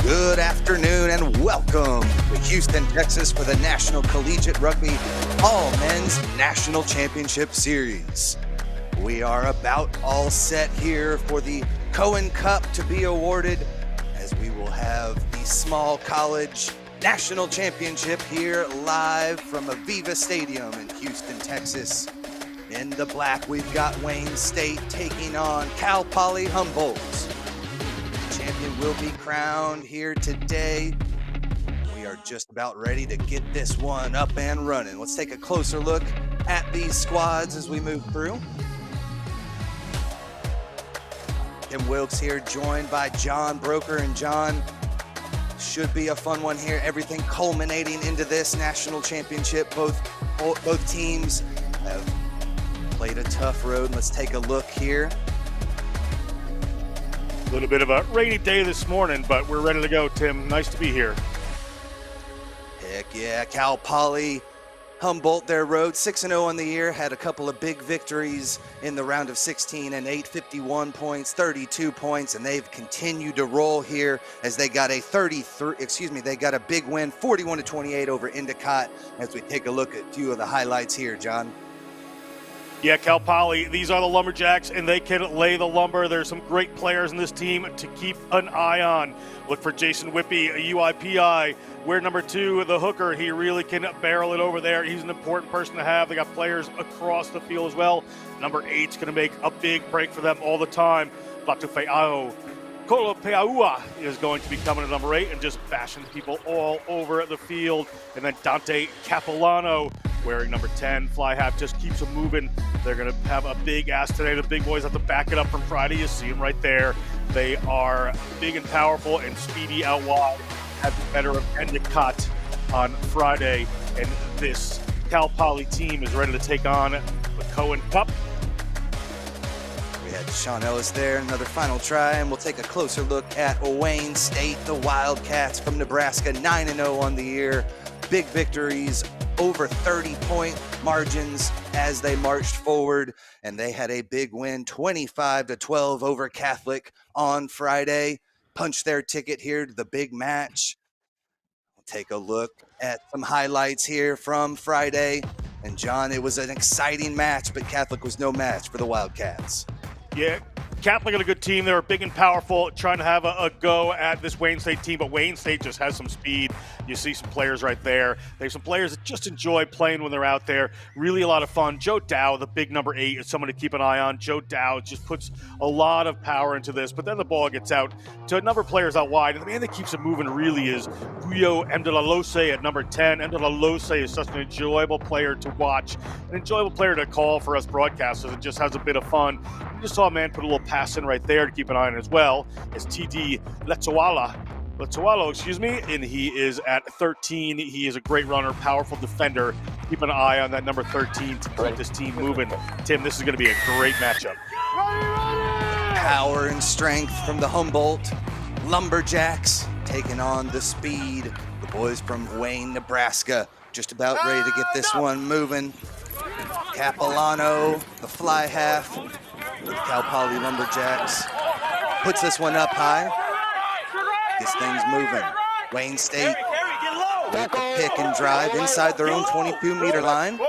Good afternoon and welcome to Houston, Texas for the National Collegiate Rugby All Men's National Championship Series. We are about all set here for the Cohen Cup to be awarded, as we will have the Small College National Championship here live from Aviva Stadium in Houston, Texas. In the black, we've got Wayne State taking on Cal Poly Humboldt. Champion will be crowned here today. We are just about ready to get this one up and running. Let's take a closer look at these squads as we move through. Tim Wilkes here, joined by John Broker, and John, should be a fun one here. Everything culminating into this national championship. Both teams have played a tough road. Let's take a look here. A little bit of a rainy day this morning, but we're ready to go, Tim. Nice to be here. Heck yeah, Cal Poly Humboldt, their road 6-0 on the year, had a couple of big victories in the round of 16 and 8, 51 points, 32 points, and they've continued to roll here as they got a big win, 41-28 over Endicott. As we take a look at a few of the highlights here, John. Yeah, Cal Poly, these are the Lumberjacks, and they can lay the lumber. There's some great players in this team to keep an eye on. Look for Jason Whippy, a UIPI. We're number 2, the hooker. He really can barrel it over there. He's an important person to have. They got players across the field as well. Number 8's going to make a big break for them all the time. Latufe'ao Kolopeaua is going to be coming to number 8 and just bashing people all over the field. And then Dante Capilano, wearing number 10, fly half, just keeps them moving. They're going to have a big ass today. The big boys have to back it up from Friday. You see them right there. They are big and powerful and speedy out wide. Had the better of Endicott on Friday. And this Cal Poly team is ready to take on the Cohen Cup. We had Sean Ellis there, another final try, and we'll take a closer look at Wayne State, the Wildcats from Nebraska, 9-0 on the year. Big victories, over 30-point margins as they marched forward, and they had a big win, 25-12 over Catholic on Friday. Punched their ticket here to the big match. We'll take a look at some highlights here from Friday. And John, it was an exciting match, but Catholic was no match for the Wildcats. Yeah, Catholic got a good team. They were big and powerful, trying to have a go at this Wayne State team, but Wayne State just has some speed. You see some players right there. There's some players that just enjoy playing when they're out there. Really a lot of fun. Joe Dow, the big number 8, is someone to keep an eye on. Joe Dow just puts a lot of power into this, but then the ball gets out to a number of players out wide, and the man that keeps it moving really is Buyo Mdelalose at number 10. Mdelalose is such an enjoyable player to watch, an enjoyable player to call for us broadcasters. It just has a bit of fun. You just saw a man put a little pass in right there to keep an eye on as well. It's TD Letsoalo, and he is at 13. He is a great runner, powerful defender. Keep an eye on that number 13 to keep this team moving. Tim, this is going to be a great matchup. Power and strength from the Humboldt Lumberjacks taking on the speed. The boys from Wayne, Nebraska, just about ready to get this one moving. Capilano, the fly half with Cal Poly Lumberjacks, puts this one up high. Gets things moving. Wayne State with the pick and drive inside their own 22-meter line.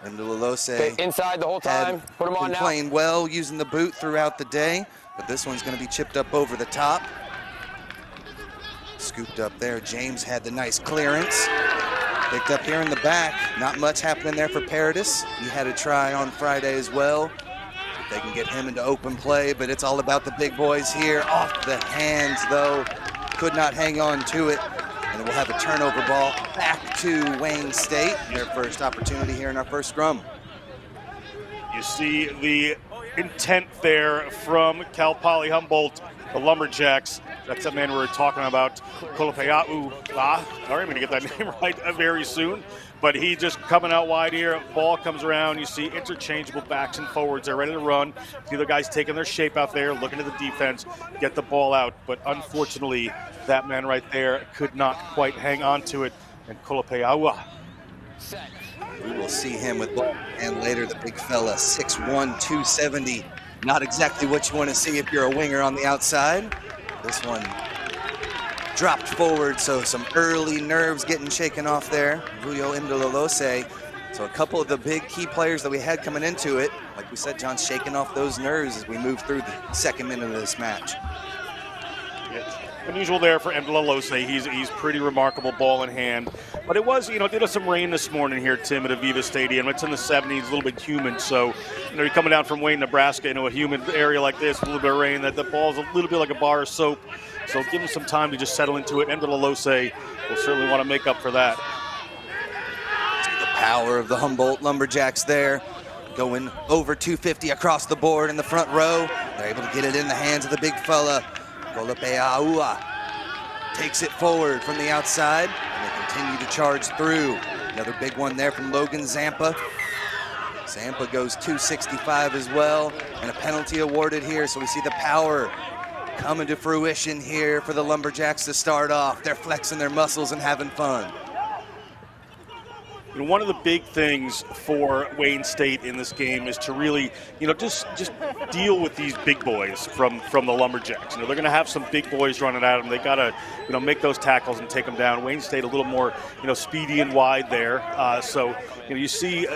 And Lalose inside the whole time. Put him on now. Playing well, using the boot throughout the day, but this one's going to be chipped up over the top. Scooped up there. James had the nice clearance. Picked up here in the back. Not much happening there for Paradis. He had a try on Friday as well. They can get him into open play, but it's all about the big boys here. Off the hands, though. Could not hang on to it. And we'll have a turnover ball back to Wayne State. Their first opportunity here in our first scrum. You see the intent there from Cal Poly Humboldt, the Lumberjacks. That's the man we were talking about, Kolopea'au. Sorry, I'm going to get that name right very soon. But he just coming out wide here. Ball comes around. You see interchangeable backs and forwards. They're ready to run. The other guys taking their shape out there, looking at the defense, get the ball out. But unfortunately, that man right there could not quite hang on to it. And Kolopea'au. We will see him with ball and later, the big fella, 6'1", 270. Not exactly what you want to see if you're a winger on the outside. This one dropped forward, so some early nerves getting shaken off there. Vuyo Imdalolose. So a couple of the big key players that we had coming into it, like we said, John's shaking off those nerves as we move through the second minute of this match. Yeah. Unusual there for Imdalolose. He's pretty remarkable, ball in hand. But it was, did have some rain this morning here, Tim, at Aviva Stadium. It's in the 70s, a little bit humid. So, you're coming down from Wayne, Nebraska, into a humid area like this, a little bit of rain, that the ball's a little bit like a bar of soap. So give him some time to just settle into it. Imdalolose will certainly want to make up for that. See the power of the Humboldt Lumberjacks there. Going over 250 across the board in the front row. They're able to get it in the hands of the big fella. Kolopea'au takes it forward from the outside, and they continue to charge through. Another big one there from Logan Zampa. Zampa goes 265 as well, and a penalty awarded here, so we see the power coming to fruition here for the Lumberjacks to start off. They're flexing their muscles and having fun. One of the big things for Wayne State in this game is to really, just deal with these big boys from the Lumberjacks. They're going to have some big boys running at them. They got to, make those tackles and take them down. Wayne State a little more, speedy and wide there. So, you see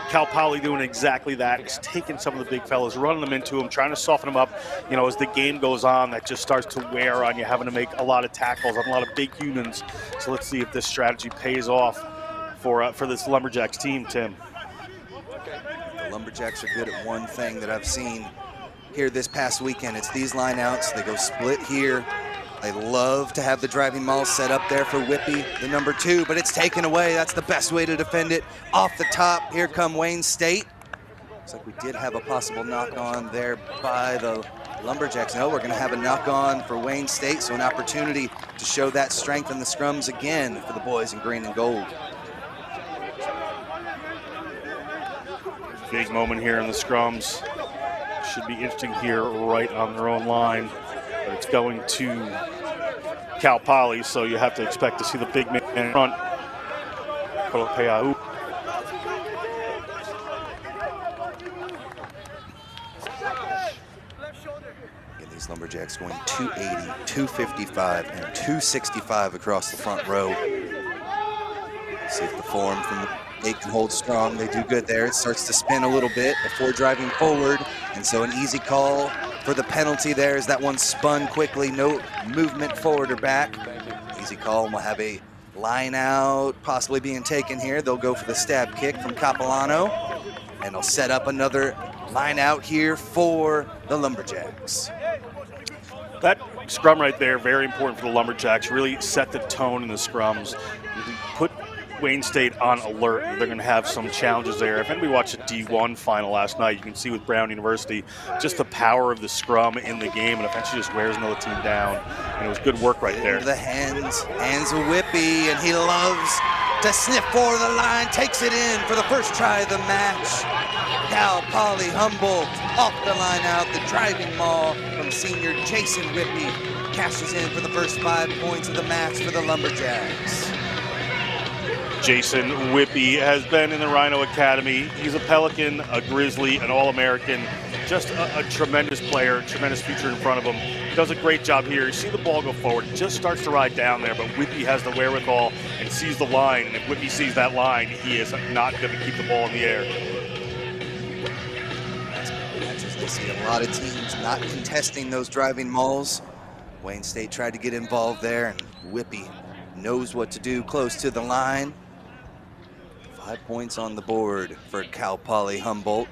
Cal Poly doing exactly that. He's taking some of the big fellas, running them into them, trying to soften them up. As the game goes on, that just starts to wear on you, having to make a lot of tackles on a lot of big humans. So let's see if this strategy pays off for this Lumberjacks team, Tim. The Lumberjacks are good at one thing that I've seen here this past weekend. It's these lineouts. They go split here. They love to have the driving maul set up there for Whippy, the number 2, but it's taken away. That's the best way to defend it. Off the top, here come Wayne State. Looks like we did have a possible knock-on there by the Lumberjacks. No, we're going to have a knock-on for Wayne State, so an opportunity to show that strength in the scrums again for the boys in green and gold. Big moment here in the scrums. Should be interesting here right on their own line. But it's going to Cal Poly, so you have to expect to see the big man in front. Kolopea'au. Again, these Lumberjacks going 280, 255, and 265 across the front row. See if the form from they can hold strong. They do good there. It starts to spin a little bit before driving forward. And so an easy call for the penalty there as that one spun quickly. No movement forward or back. Easy call, and we'll have a line out possibly being taken here. They'll go for the stab kick from Capilano. And they'll set up another line out here for the Lumberjacks. That scrum right there, very important for the Lumberjacks. Really set the tone in the scrums. Put Wayne State on alert. They're going to have some challenges there. If anybody watched the D1 final last night, you can see with Brown University just the power of the scrum in the game, and eventually just wears another team down. And it was good work right there. The hands of Whippy, and he loves to sniff for the line, takes it in for the first try of the match. Cal Poly Humboldt off the line out, the driving maul from senior Jason Whippy cashes in for the first 5 points of the match for the Lumberjacks. Jason Whippy has been in the Rhino Academy. He's a Pelican, a Grizzly, an All-American. Just a tremendous player, tremendous future in front of him. He does a great job here. You see the ball go forward. It just starts to ride down there, but Whippy has the wherewithal and sees the line. And if Whippy sees that line, he is not going to keep the ball in the air. We see a lot of teams not contesting those driving mauls. Wayne State tried to get involved there, and Whippy knows what to do close to the line. 5 points on the board for Cal Poly Humboldt.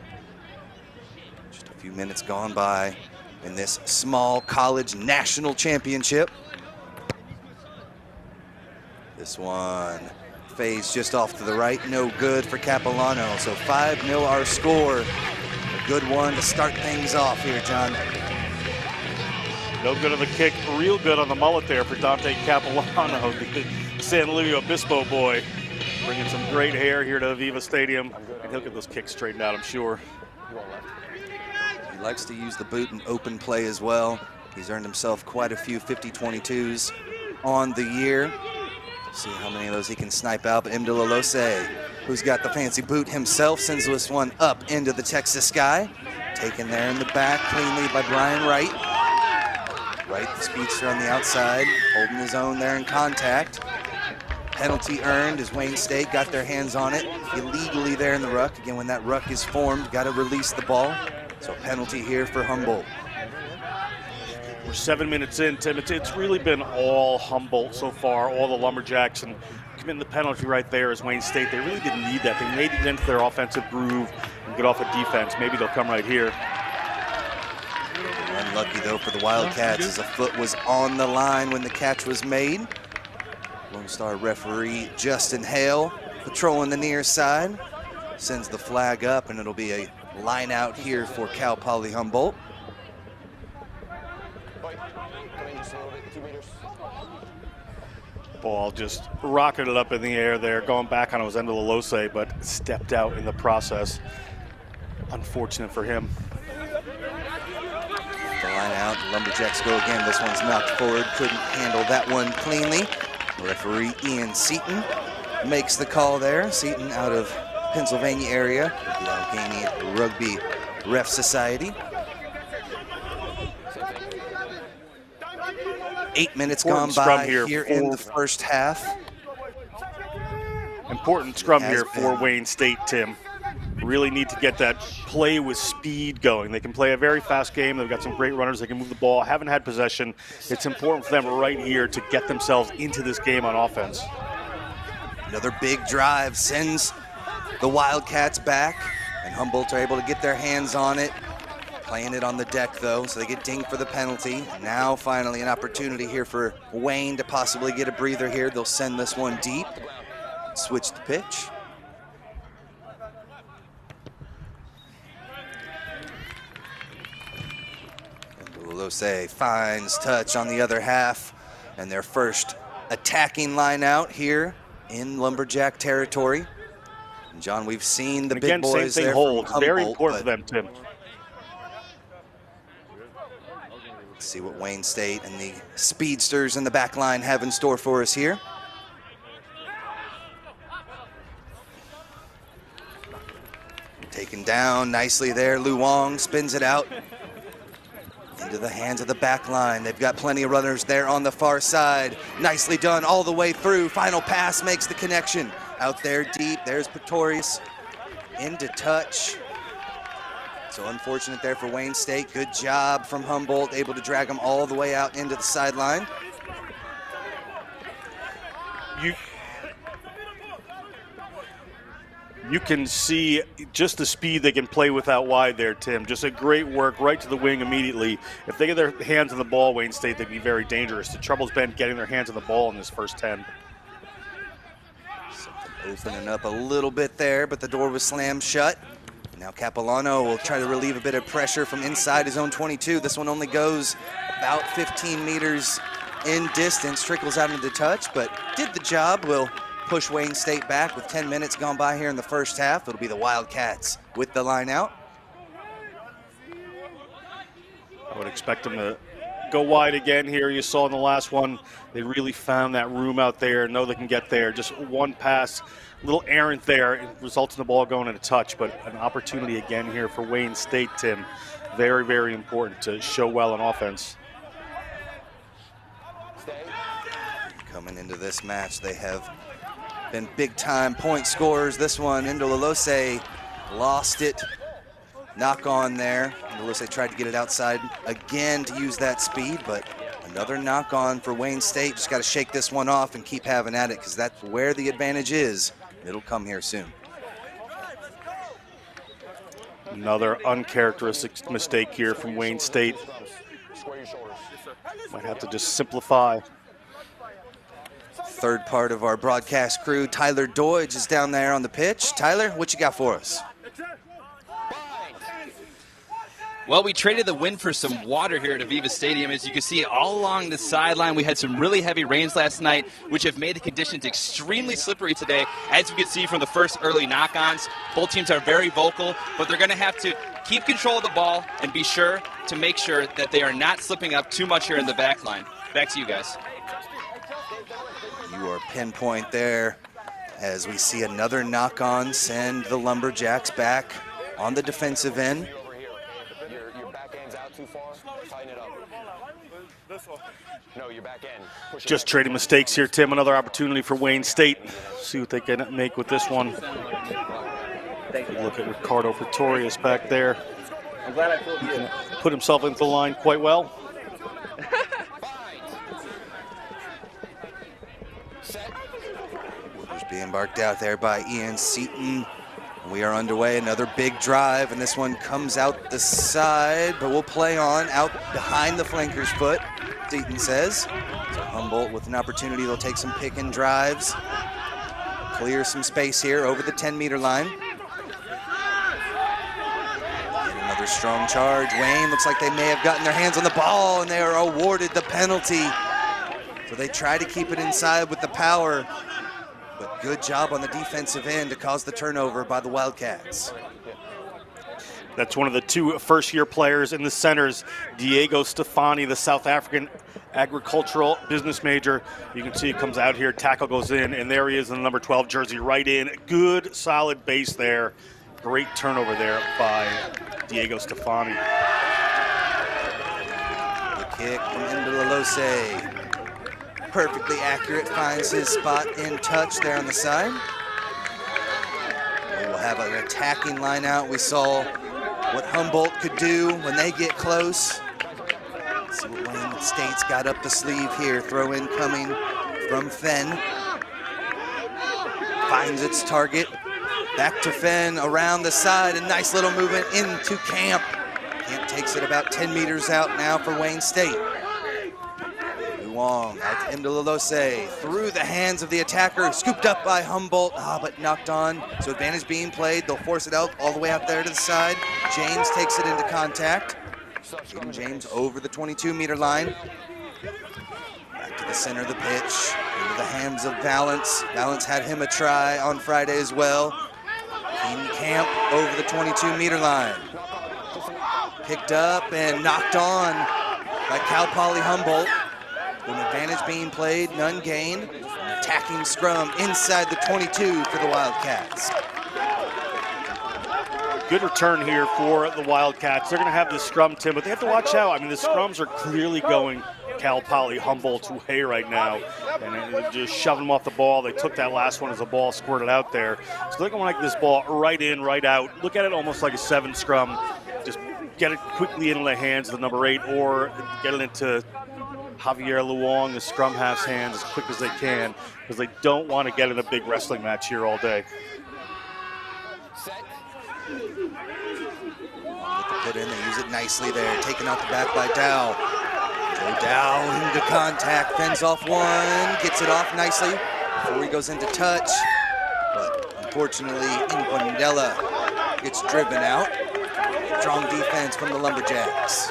Just a few minutes gone by in this small college national championship. This one fades just off to the right, no good for Capilano. So 5-0 our score good one to start things off here, John. No good on the kick, real good on the mullet there for Dante Capilano, the San Luis Obispo boy. Bringing some great hair here to Aviva Stadium, and he'll get those kicks straightened out, I'm sure. He likes to use the boot in open play as well. He's earned himself quite a few 50-22s on the year. See how many of those he can snipe out. But Mdlalose, who's got the fancy boot himself, sends this one up into the Texas sky. Taken there in the back cleanly by Brian Wright. Wright, the speedster on the outside, holding his own there in contact. Penalty earned as Wayne State got their hands on it illegally there in the ruck. Again, when that ruck is formed, got to release the ball. So penalty here for Humboldt. We're 7 minutes in, Tim. It's really been all Humboldt so far, all the Lumberjacks, and committing the penalty right there as Wayne State. They really didn't need that. They made it into their offensive groove and get off of defense. Maybe they'll come right here. Unlucky though for the Wildcats as a foot was on the line when the catch was made. Lone Star referee Justin Hale patrolling the near side. Sends the flag up, and it'll be a line out here for Cal Poly Humboldt. Ball just rocketed up in the air there, going back on it was Mdlalose, but stepped out in the process. Unfortunate for him. The line out, the Lumberjacks go again. This one's knocked forward, couldn't handle that one cleanly. Referee Ian Seaton makes the call there. Seaton out of Pennsylvania area, the Allegheny Rugby Ref Society. 8 minutes gone by here in the first half. Important scrum here for Wayne State, Tim. Really need to get that play with speed going. They can play a very fast game. They've got some great runners. They can move the ball. Haven't had possession. It's important for them right here to get themselves into this game on offense. Another big drive sends the Wildcats back, and Humboldt are able to get their hands on it. Playing it on the deck though, so they get dinged for the penalty. Now finally an opportunity here for Wayne to possibly get a breather here. They'll send this one deep. Switch the pitch. Mdlalose finds touch on the other half, and their first attacking line out here in Lumberjack territory. And John, we've seen the big boys there. Holds. Very important for them, Tim. Let's see what Wayne State and the speedsters in the back line have in store for us here. Taken down nicely there. Luong spins it out into the hands of the back line. They've got plenty of runners there on the far side. Nicely done all the way through. Final pass makes the connection. Out there deep, there's Pretorius into touch. So unfortunate there for Wayne State. Good job from Humboldt, able to drag them all the way out into the sideline. You can see just the speed they can play with out wide there, Tim. Just a great work right to the wing immediately. If they get their hands on the ball, Wayne State, they'd be very dangerous. The trouble's been getting their hands on the ball in this first 10. Something opening up a little bit there, but the door was slammed shut. Now Capilano will try to relieve a bit of pressure from inside his own 22. This one only goes about 15 meters in distance, trickles out into touch, but did the job. Will push Wayne State back with 10 minutes gone by here in the first half. It'll be the Wildcats with the line out. I would expect them to go wide again here. You saw in the last one, they really found that room out there, know they can get there. Just one pass, little errant there, it results in the ball going in a touch, but an opportunity again here for Wayne State, Tim. Very, very important to show well on offense. Coming into this match, they have been big-time point scorers. This one, Mdlalose lost it. Knock on there. Mdlalose tried to get it outside again to use that speed, but another knock on for Wayne State. Just got to shake this one off and keep having at it, because that's where the advantage is. It'll come here soon. Another uncharacteristic mistake here from Wayne State. Might have to just simplify. Third part of our broadcast crew, Tyler Doidge, is down there on the pitch. Tyler, what you got for us? Well, we traded the wind for some water here at Aviva Stadium. As you can see, all along the sideline, we had some really heavy rains last night, which have made the conditions extremely slippery today. As you can see from the first early knock-ons, both teams are very vocal, but they're going to have to keep control of the ball and be sure to make sure that they are not slipping up too much here in the back line. Back to you guys. You are pinpoint there as we see another knock-on send the Lumberjacks back on the defensive end. Your back end's out too far. Tighten it up. No, your back end. Push it Just back. trading mistakes here, Tim. Another opportunity for Wayne State. See what they can make with this one. Look at Ricardo Pretorius back there. I'm glad I filled He you. can put himself into the line quite well. Orders being barked out there by Ian Seaton. We are underway, another big drive, and this one comes out the side, but we'll play on out behind the flanker's foot, Seaton says. So Humboldt with an opportunity, they'll take some pick and drives, clear some space here over the 10-meter line. And another strong charge. Wayne looks like they may have gotten their hands on the ball, and they are awarded the penalty. So they try to keep it inside with the power, but good job on the defensive end to cause the turnover by the Wildcats. That's one of the two first-year players in the centers, Diego Stefani, the South African agricultural business major. You can see it comes out here, tackle goes in, and there he is in the number 12 jersey right in. Good, solid base there. Great turnover there by Diego Stefani. The kick from Indalose. Perfectly accurate, finds his spot in touch there on the side. We will have an attacking line out. We saw what Humboldt could do when they get close. Let's see what Wayne State's got up the sleeve here. Throw in coming from Fenn. Finds its target. Back to Fenn around the side. A nice little movement into Camp. Camp takes it about 10 meters out now for Wayne State. Wong out to Imdalalose, through the hands of the attacker, scooped up by Humboldt, but knocked on. So advantage being played, they'll force it out all the way out there to the side. James takes it into contact. Aiden James over the 22-meter line. Back to the center of the pitch, into the hands of Valance. Valance had him a try on Friday as well. Keenan Camp over the 22-meter line. Picked up and knocked on by Cal Poly Humboldt. An advantage being played, none gained. An attacking scrum inside the 22 for the Wildcats. Good return here for the Wildcats. They're going to have this scrum, Tim, but they have to watch out. I mean, the scrums are clearly going Cal Poly Humboldt's way right now. And they're just shoving them off the ball. They took that last one as the ball squirted out there. So they're going to like this ball right in, right out. Look at it almost like a 7 scrum. Just get it quickly into the hands of the number 8 or get it into Javier Luong, the scrum half's hands as quick as they can, because they don't want to get in a big wrestling match here all day. With the put in, they use it nicely there. Taken out the back by Dow. Joe Dow into contact, fends off one, gets it off nicely before he goes into touch. But unfortunately, Inquandela gets driven out. Strong defense from the Lumberjacks.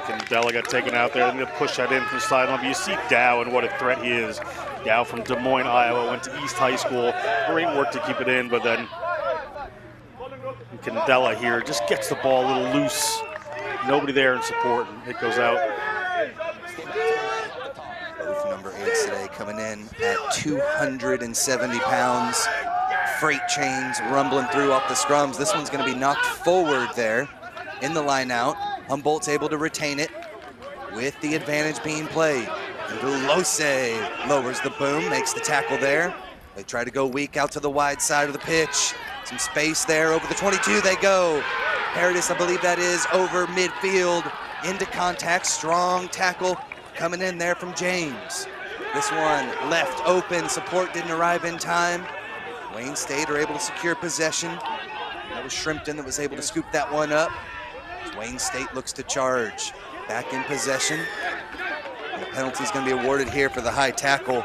Candela got taken out there. They're going to push that in from the sideline. But you see Dow and what a threat he is. Dow from Des Moines, Iowa, went to East High School. Great work to keep it in, but then Candela here just gets the ball a little loose. Nobody there in support, and it goes out. Both number 8s today coming in at 270 pounds. Freight chains rumbling through off the scrums. This one's going to be knocked forward there in the line out. Humboldt's able to retain it with the advantage being played. Lose lowers the boom, makes the tackle there. They try to go weak out to the wide side of the pitch. Some space there over the 22 they go. Paradis, I believe that is, over midfield into contact. Strong tackle coming in there from James. This one left open, support didn't arrive in time. Wayne State are able to secure possession. That was Shrimpton that was able to scoop that one up. Wayne State looks to charge. Back in possession. And the penalty is going to be awarded here for the high tackle.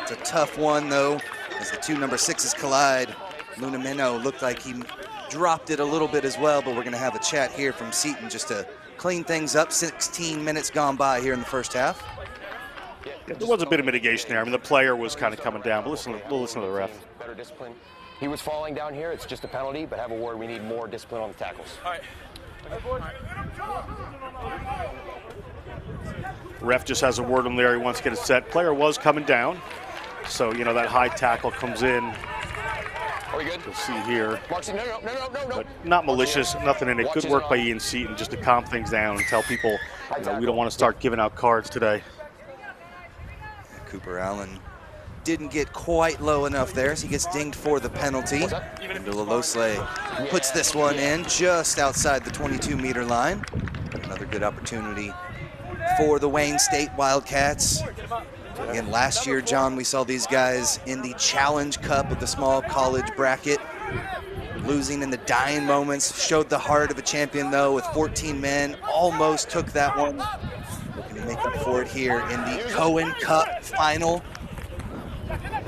It's a tough one, though, as the two number 6s collide. Lunamino looked like he dropped it a little bit as well, but we're going to have a chat here from Seton just to clean things up. 16 minutes gone by here in the first half. Yeah, there was a bit of mitigation there. I mean, the player was kind of coming down, but we'll listen to the ref. Better discipline. He was falling down here. It's just a penalty, but have a word. We need more discipline on the tackles. All right. Ref just has a word on there. He wants to get it set. Player was coming down, so you know that high tackle comes in. Are we good? You'll see here. Marcy, no. But not malicious, nothing in it. Good work by Ian Seton just to calm things down and tell people, you know, we don't want to start giving out cards today. Cooper Allen didn't get quite low enough there, so he gets dinged for the penalty. And Lolose puts this one in just outside the 22-meter line. Another good opportunity for the Wayne State Wildcats. Again, last year, John, we saw these guys in the Challenge Cup of the small college bracket, losing in the dying moments. Showed the heart of a champion, though, with 14 men. Almost took that one. Looking to make up for it here in the Cohen Cup final.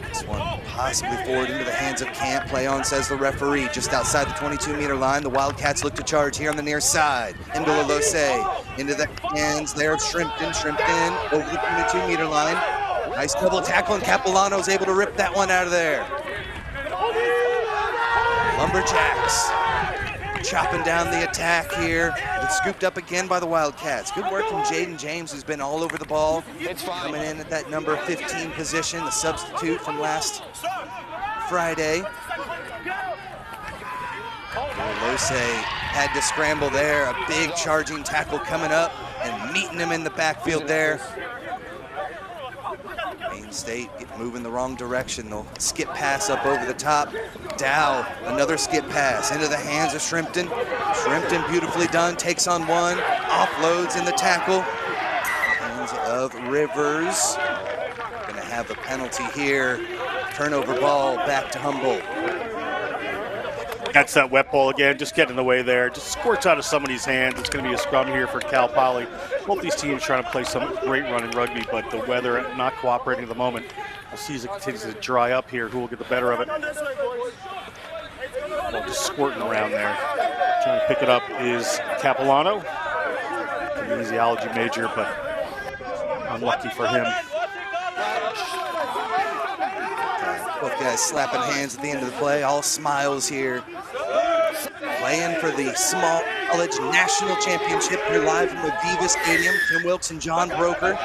This one possibly forward into the hands of Camp. Play on, says the referee, just outside the 22-meter line. The Wildcats look to charge here on the near side. Into Lolose, into the hands there of Shrimpton over the 22-meter line. Nice double tackle, and Capilano's able to rip that one out of there. Lumberjacks chopping down the attack here. It's scooped up again by the Wildcats. Good work from Jaden James, who's been all over the ball. Coming in at that number 15 position, the substitute from last Friday. Lolose had to scramble there. A big charging tackle coming up and meeting him in the backfield there. Wayne State moving the wrong direction. They'll skip pass up over the top. Dow, another skip pass into the hands of Shrimpton. Shrimpton, beautifully done, takes on one, offloads in the tackle. Hands of Rivers. Gonna have a penalty here. Turnover ball back to Humboldt. That's that wet ball again, just getting in the way there. Just squirts out of somebody's hands. It's going to be a scrum here for Cal Poly. Both these teams trying to play some great running rugby, but the weather not cooperating at the moment. We'll see as it continues to dry up here who will get the better of it. Well, just squirting around there. Trying to pick it up is Capilano, an kinesiology major, but unlucky for him. Both guys slapping hands at the end of the play, all smiles here. Playing for the Small College National Championship here live from Aviva Stadium. Tim Wilkes and John Broker,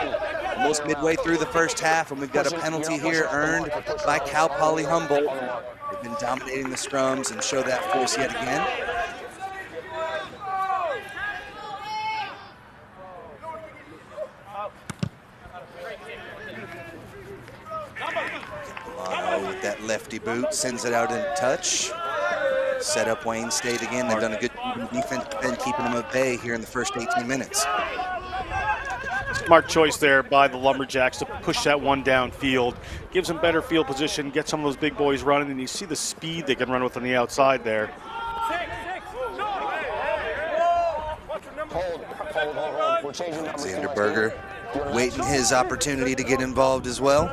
almost midway through the first half, and we've got a penalty here earned by Cal Poly Humboldt. They've been dominating the scrums and show that force yet again. With that lefty boot, sends it out in touch. Set up Wayne State again. They've done a good defense been keeping them at bay here in the first 18 minutes. Smart choice there by the Lumberjacks to push that one downfield. Gives them better field position, get some of those big boys running, and you see the speed they can run with on the outside there. We're changing Alexander Berger waiting his opportunity to get involved as well.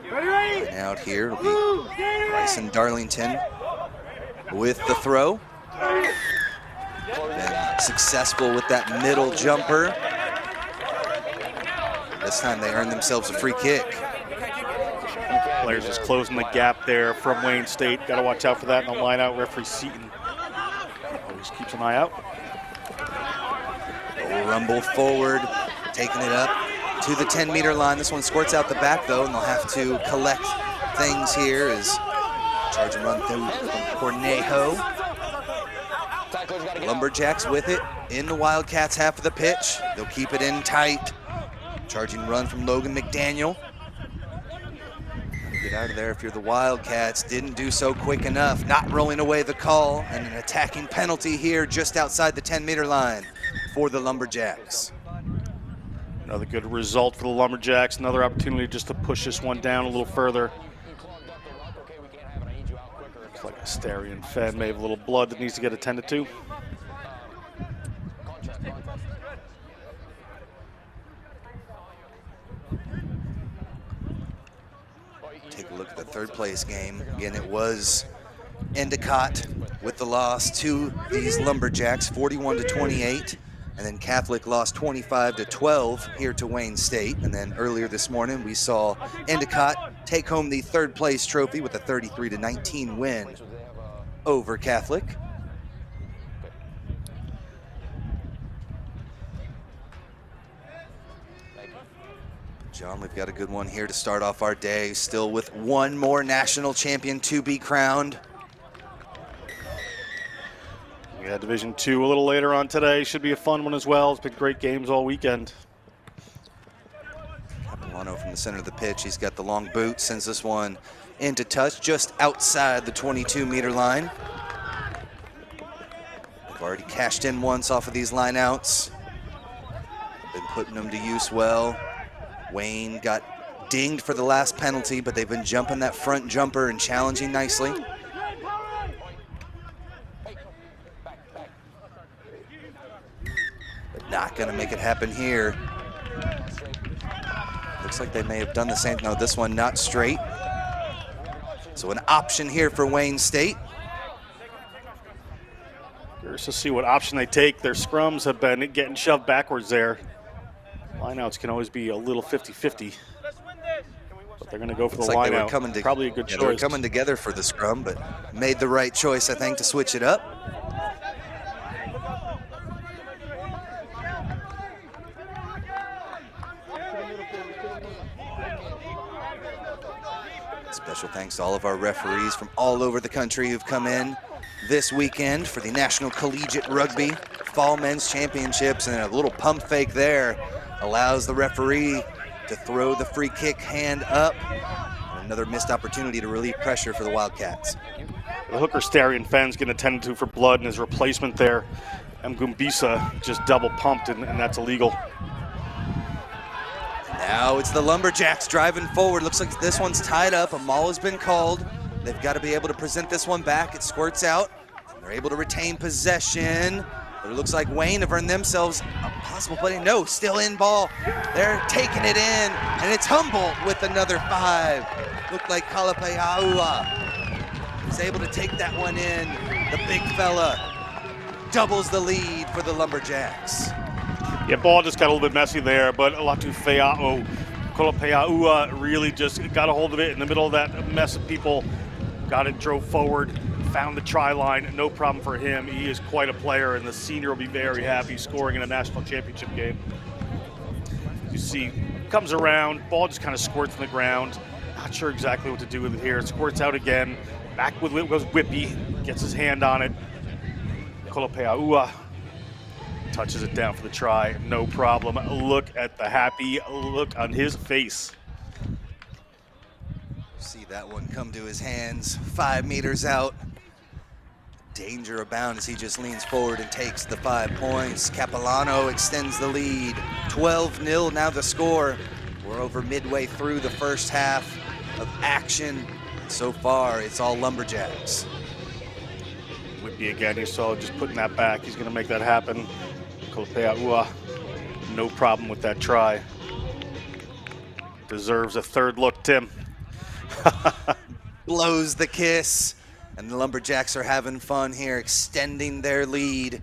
And out here will be Bryson Darlington with the throw. Been successful with that middle jumper. This time they earn themselves a free kick. Players just closing the gap there from Wayne State. Got to watch out for that in the line out. Referee Seton always keeps an eye out. They'll rumble forward, taking it up to the 10-meter line. This one squirts out the back, though, and they'll have to collect things here as charge and run through from Cornejo. Lumberjacks with it in the Wildcats half of the pitch. They'll keep it in tight. Charging run from Logan McDaniel. Get out of there if you're the Wildcats. Didn't do so quick enough. Not rolling away the call, and an attacking penalty here just outside the 10-meter line for the Lumberjacks. Another good result for the Lumberjacks. Another opportunity just to push this one down a little further. Looks like Asterion Fenn may have a little blood that needs to get attended to. Take a look at the third place game. Again, it was Endicott with the loss to these Lumberjacks, 41-28. And then Catholic lost 25-12 here to Wayne State. And then earlier this morning, we saw Endicott take home the third place trophy with a 33-19 win over Catholic. John, we've got a good one here to start off our day, still with one more national champion to be crowned. Yeah, Division II a little later on today. Should be a fun one as well. It's been great games all weekend. Capilano from the center of the pitch. He's got the long boot, sends this one into touch just outside the 22-meter line. They've already cashed in once off of these lineouts. Been putting them to use well. Wayne got dinged for the last penalty, but they've been jumping that front jumper and challenging nicely. Not gonna make it happen here. Looks like they may have done the same. No, this one not straight. So an option here for Wayne State. Curious to see what option they take. Their scrums have been getting shoved backwards there. Lineouts can always be a little 50-50. But they're gonna go for the lineout. Probably a good choice. They were coming together for the scrum, but made the right choice, I think, to switch it up. Special thanks to all of our referees from all over the country who've come in this weekend for the National Collegiate Rugby Fall Men's Championships, and a little pump fake there allows the referee to throw the free kick hand up. Another missed opportunity to relieve pressure for the Wildcats. The hooker Starion Fenn's getting attended to for blood, and his replacement there, Mgumbisa, just double pumped, and that's illegal. Now it's the Lumberjacks driving forward. Looks like this one's tied up. A maul has been called. They've got to be able to present this one back. It squirts out. They're able to retain possession. But it looks like Wayne have earned themselves a possible play. No, still in ball. They're taking it in, and it's Humboldt with another 5. Looked like Kalapeaua is able to take that one in. The big fella doubles the lead for the Lumberjacks. Yeah, ball just got a little bit messy there, but Kalapeaua really just got a hold of it in the middle of that mess of people. Got it, drove forward, found the try line. No problem for him. He is quite a player, and the senior will be very happy scoring in a national championship game. You see, comes around, ball just kind of squirts in the ground. Not sure exactly what to do with it here. It squirts out again. Back with it goes Whippy, gets his hand on it. Kalapeaua touches it down for the try, no problem. Look at the happy look on his face. See that one come to his hands, 5 meters out. Danger abound as he just leans forward and takes the 5 points. Capilano extends the lead, 12-0 now the score. We're over midway through the first half of action. So far, it's all Lumberjacks. Whippy again, you saw just putting that back. He's gonna make that happen. Kalapeaua, no problem with that try. Deserves a third look, Tim. Blows the kiss, and the Lumberjacks are having fun here, extending their lead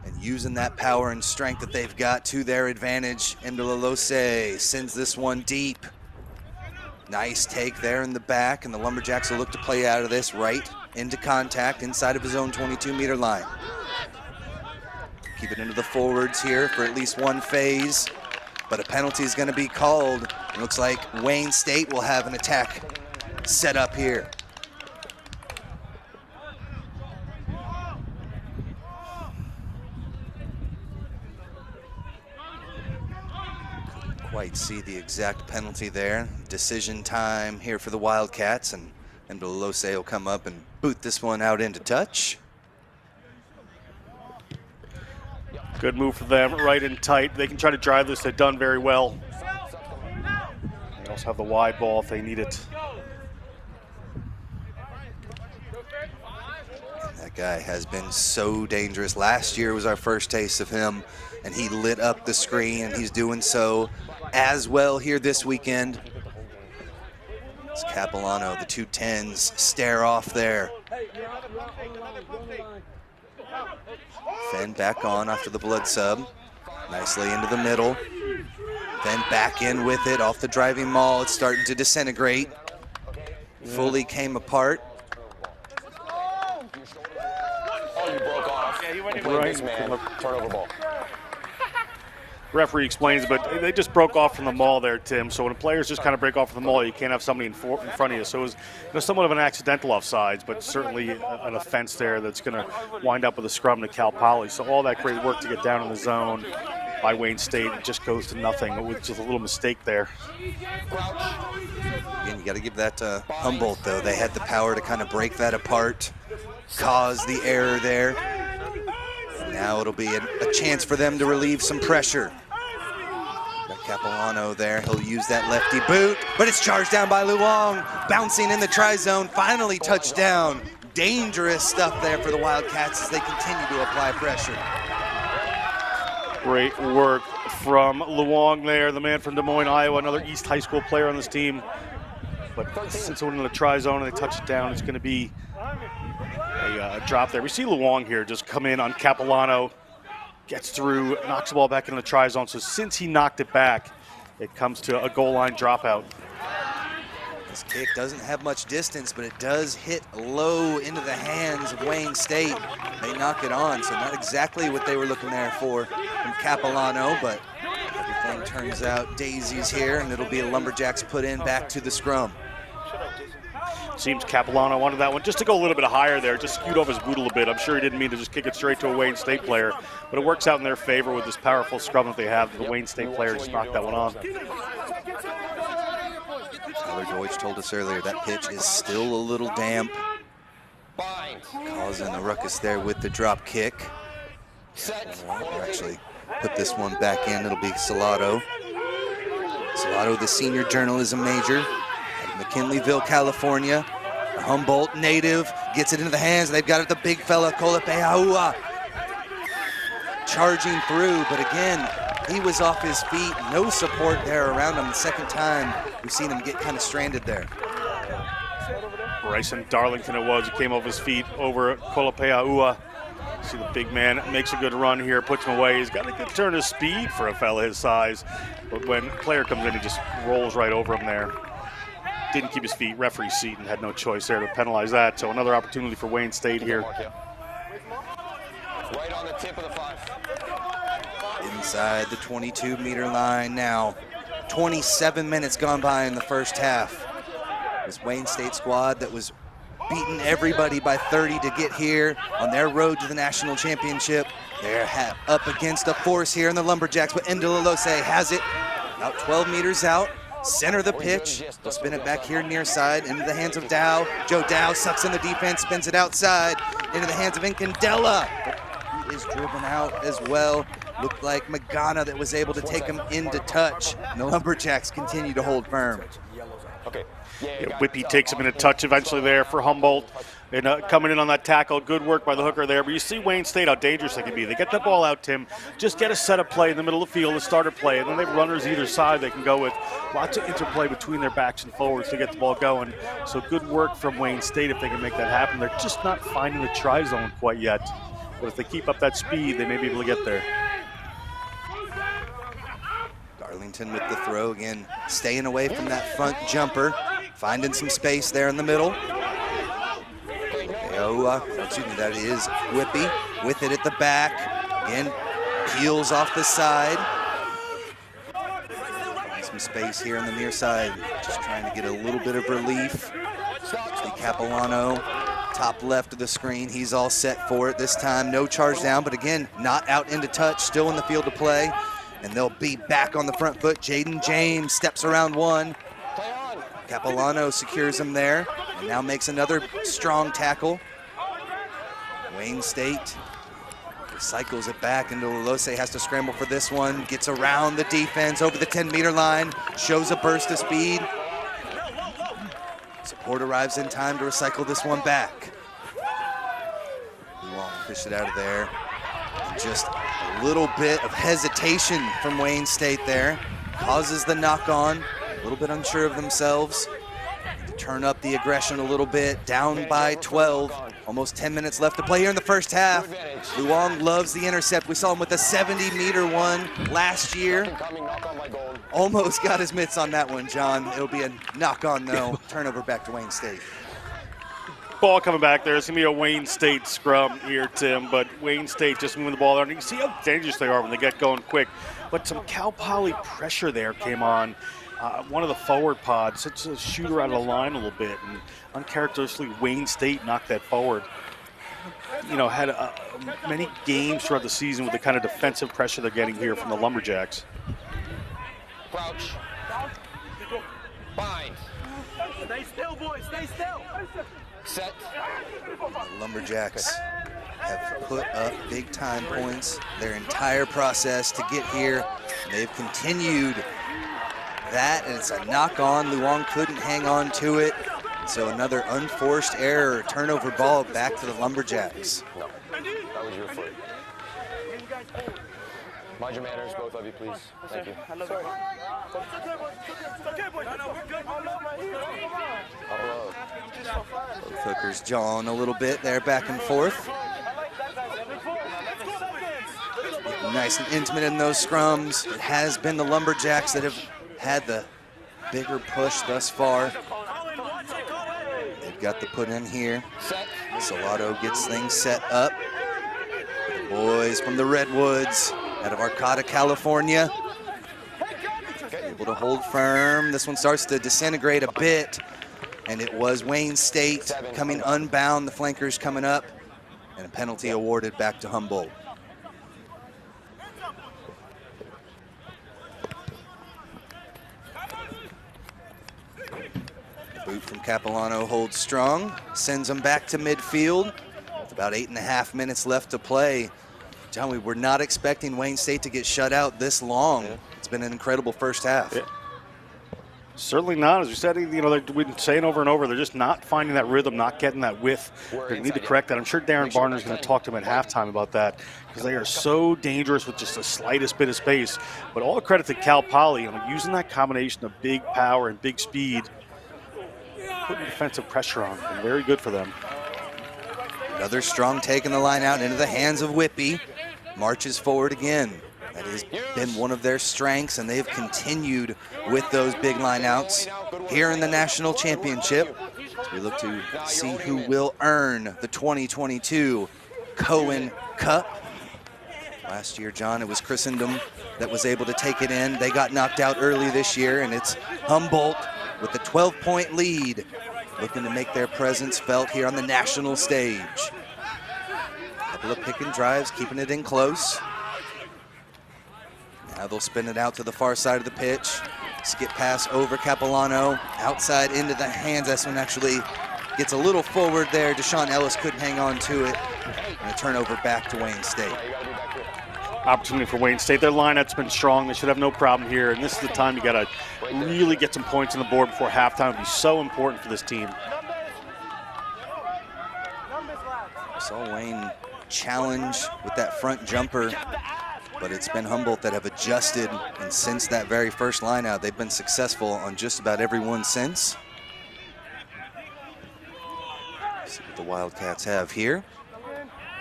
and using that power and strength that they've got to their advantage. Mdlalose sends this one deep. Nice take there in the back, and the Lumberjacks will look to play out of this right into contact inside of his own 22-meter line. Keep it into the forwards here for at least one phase, but a penalty is going to be called. It looks like Wayne State will have an attack set up here. Couldn't quite see the exact penalty there. Decision time here for the Wildcats, and Mdlalose will come up and boot this one out into touch. Good move for them, right in tight. They can try to drive this. They've done very well. They also have the wide ball if they need it. That guy has been so dangerous. Last year was our first taste of him, and he lit up the screen, and he's doing so as well here this weekend. It's Capilano, the 210s stare off there. Fenn back on after the blood sub. Nicely into the middle. Then back in with it off the driving maul. It's starting to disintegrate. Fully came apart. Oh, you broke off. Yeah, he went right. This man. Turnover ball. Referee explains, but they just broke off from the maul there, Tim. So when players just kind of break off from the maul, you can't have somebody in front of you. So it was somewhat of an accidental offsides, but certainly an offense there that's going to wind up with a scrum to Cal Poly. So all that great work to get down in the zone by Wayne State, it just goes to nothing with just a little mistake there. Again, you got to give that to Humboldt, though. They had the power to kind of break that apart, cause the error there. And now it'll be a chance for them to relieve some pressure. Got Capilano there. He'll use that lefty boot, but it's charged down by Luong. Bouncing in the tri-zone, finally touchdown. Dangerous stuff there for the Wildcats as they continue to apply pressure. Great work from Luong there, the man from Des Moines, Iowa, another East High School player on this team. But since it went in the tri-zone and they touch it down, it's going to be a drop there. We see Luong here just come in on Capilano, gets through, knocks the ball back in the tri-zone. So since he knocked it back, it comes to a goal line dropout. This kick doesn't have much distance, but it does hit low into the hands of Wayne State. They knock it on, so not exactly what they were looking there for from Capilano, but everything turns out daisies here, and it'll be a Lumberjacks put in back to the scrum. Seems Capilano wanted that one just to go a little bit higher there, just skewed off his boot a little bit. I'm sure he didn't mean to just kick it straight to a Wayne State player, but it works out in their favor with this powerful scrum that they have. The Wayne State player just knocked that one on. Tyler Deutsch told us earlier that pitch is still a little damp, causing a ruckus there with the drop kick. We'll actually put this one back in. It'll be Salado. Salado, the senior journalism major at McKinleyville, California. The Humboldt native gets it into the hands. They've got it, the big fella, Kolapeaua. Charging through, but again, he was off his feet. No support there around him. The second time we've seen him get kind of stranded there. Bryson Darlington it was. He came off his feet over Kolapeaua. See the big man makes a good run here, puts him away. He's got a good turn of speed for a fella his size. But when a player comes in, he just rolls right over him there. Didn't keep his feet. Referee Seaton had no choice there to penalize that. So another opportunity for Wayne State here. Right on the tip of the 5. Inside the 22-meter line now. 27 minutes gone by in the first half. This Wayne State squad that was beating everybody by 30 to get here on their road to the national championship. They're up against a force here in the Lumberjacks, but Mdlalose has it about 12 meters out. Center of the pitch. They'll spin it back here near side into the hands of Dow. Joe Dow sucks in the defense, spins it outside into the hands of Incandela. He is driven out as well. Looked like Magana that was able to take him into touch. And the Lumberjacks continue to hold firm. Okay. Whippy takes him in a touch eventually there for Humboldt. And coming in on that tackle, good work by the hooker there. But you see Wayne State, how dangerous they can be. They get the ball out, Tim. Just get a set of play in the middle of the field, a starter play, and then they have runners either side they can go with. Lots of interplay between their backs and forwards to get the ball going. So good work from Wayne State if they can make that happen. They're just not finding the tri-zone quite yet. But if they keep up that speed, they may be able to get there. Darlington with the throw again, staying away from that front jumper, finding some space there in the middle. That is Whippy with it at the back. Again, peels off the side. Find some space here on the near side, just trying to get a little bit of relief. Capilano, top left of the screen, he's all set for it this time. No charge down, but again, not out into touch, still in the field to play. And they'll be back on the front foot. Jaden James steps around one. Capilano secures him there and now makes another strong tackle. Wayne State cycles it back, and Mdlalose has to scramble for this one. Gets around the defense over the 10-meter line, shows a burst of speed. Support arrives in time to recycle this one back. Long fish it out of there. And just a little bit of hesitation from Wayne State there. Causes the knock on. A little bit unsure of themselves. turn up the aggression a little bit, down by 12. Almost 10 minutes left to play here in the first half. Luong loves the intercept. We saw him with a 70-meter one last year. Almost got his mitts on that one, John. It'll be a knock-on, though. Turnover back to Wayne State. Ball coming back there. It's going to be a Wayne State scrum here, Tim, but Wayne State just moving the ball there. And you can see how dangerous they are when they get going quick. But some Cal Poly pressure there came on. One of the forward pods, it's a shooter out of the line a little bit, and uncharacteristically, Wayne State knocked that forward. You know, had many games throughout the season with the kind of defensive pressure they're getting here from the Lumberjacks. Crouch. Bind. Stay still, boys. Stay still. Set. The Lumberjacks have put up big-time points their entire process to get here. They've continued that, and it's a knock-on. Luong couldn't hang on to it. So another unforced error, turnover ball back to the Lumberjacks. No, that was your foot. Mind your manners, both of you, please. Thank you. Both hookers jawing a little bit there, back and forth. Getting nice and intimate in those scrums. It has been the Lumberjacks that have had the bigger push thus far. They've got the put in here. Salado gets things set up. The boys from the Redwoods out of Arcata, California. Able to hold firm. This one starts to disintegrate a bit. And it was Wayne State coming unbound. The flankers coming up. And a penalty awarded back to Humboldt. Boot from Capilano holds strong, sends them back to midfield with about 8.5 minutes left to play. John, we were not expecting Wayne State to get shut out this long. Yeah. It's been an incredible first half. Yeah. Certainly not. As we said, you know, we've been saying over and over, they're just not finding that rhythm, not getting that width. They need to correct that. I'm sure Darren Barner's going to talk to him at halftime about that, because they are so dangerous with just the slightest bit of space. But all credit to Cal Poly, you know, using that combination of big power and big speed, putting defensive pressure on. Been very good for them. Another strong take in the line out into the hands of Whippy. Marches forward again. That has been one of their strengths, and they've continued with those big line outs here in the national championship. So we look to see who will earn the 2022 Cohen Cup. Last year, John, it was Christendom that was able to take it in. They got knocked out early this year, and it's Humboldt with a 12-point lead, looking to make their presence felt here on the national stage. A couple of pick and drives, keeping it in close. Now they'll spin it out to the far side of the pitch. Skip pass over Capilano, outside into the hands. This one actually gets a little forward there. Deshaun Ellis couldn't hang on to it. And a turnover back to Wayne State. Opportunity for Wayne State. Their lineup's been strong. They should have no problem here. And this is the time you got to really get some points on the board before halftime. It'll be so important for this team. Saw Wayne challenge with that front jumper, but it's been Humboldt that have adjusted, and since that very first line out, they've been successful on just about every one since. Let's see what the Wildcats have here.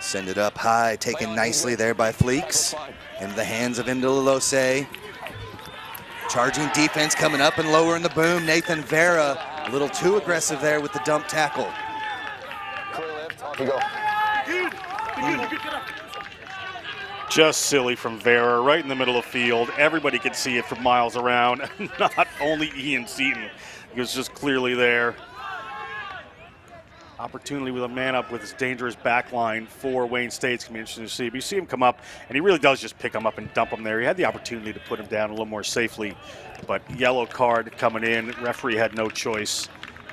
Send it up high, taken nicely there by Fleeks. Into the hands of Imdalilose. Charging defense coming up and lower in the boom. Nathan Vera, a little too aggressive there with the dump tackle. Just silly from Vera, right in the middle of the field. Everybody could see it from miles around. Not only Ian Seaton. He was just clearly there. Opportunity with a man up with his dangerous back line for Wayne State. It's going to be interesting to see. But you see him come up, and he really does just pick him up and dump him there. He had the opportunity to put him down a little more safely, but yellow card coming in. Referee had no choice,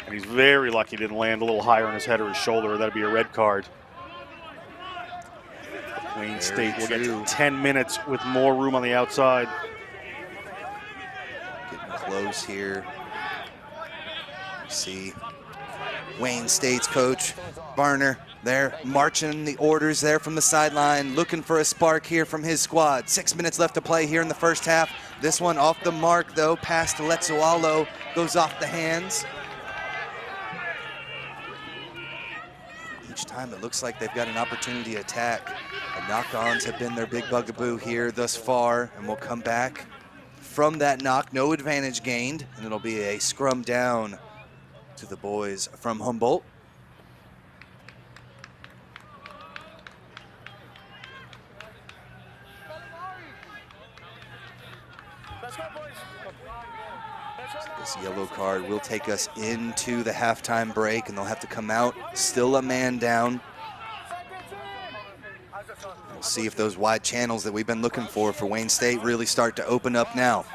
and he's very lucky he didn't land a little higher on his head or his shoulder. That'd be a red card. Wayne State will get to 10 minutes with more room on the outside. Getting close here. You see Wayne State's coach, Barner, there marching the orders there from the sideline, looking for a spark here from his squad. 6 minutes left to play here in the first half. This one off the mark, though. Pass to Letzualo, goes off the hands. each time it looks like they've got an opportunity to attack. The knock-ons have been their big bugaboo here thus far, and we'll come back from that knock. No advantage gained, and it'll be a scrum down to the boys from Humboldt. This yellow card will take us into the halftime break, and they'll have to come out, still a man down. We'll see if those wide channels that we've been looking for Wayne State really start to open up now.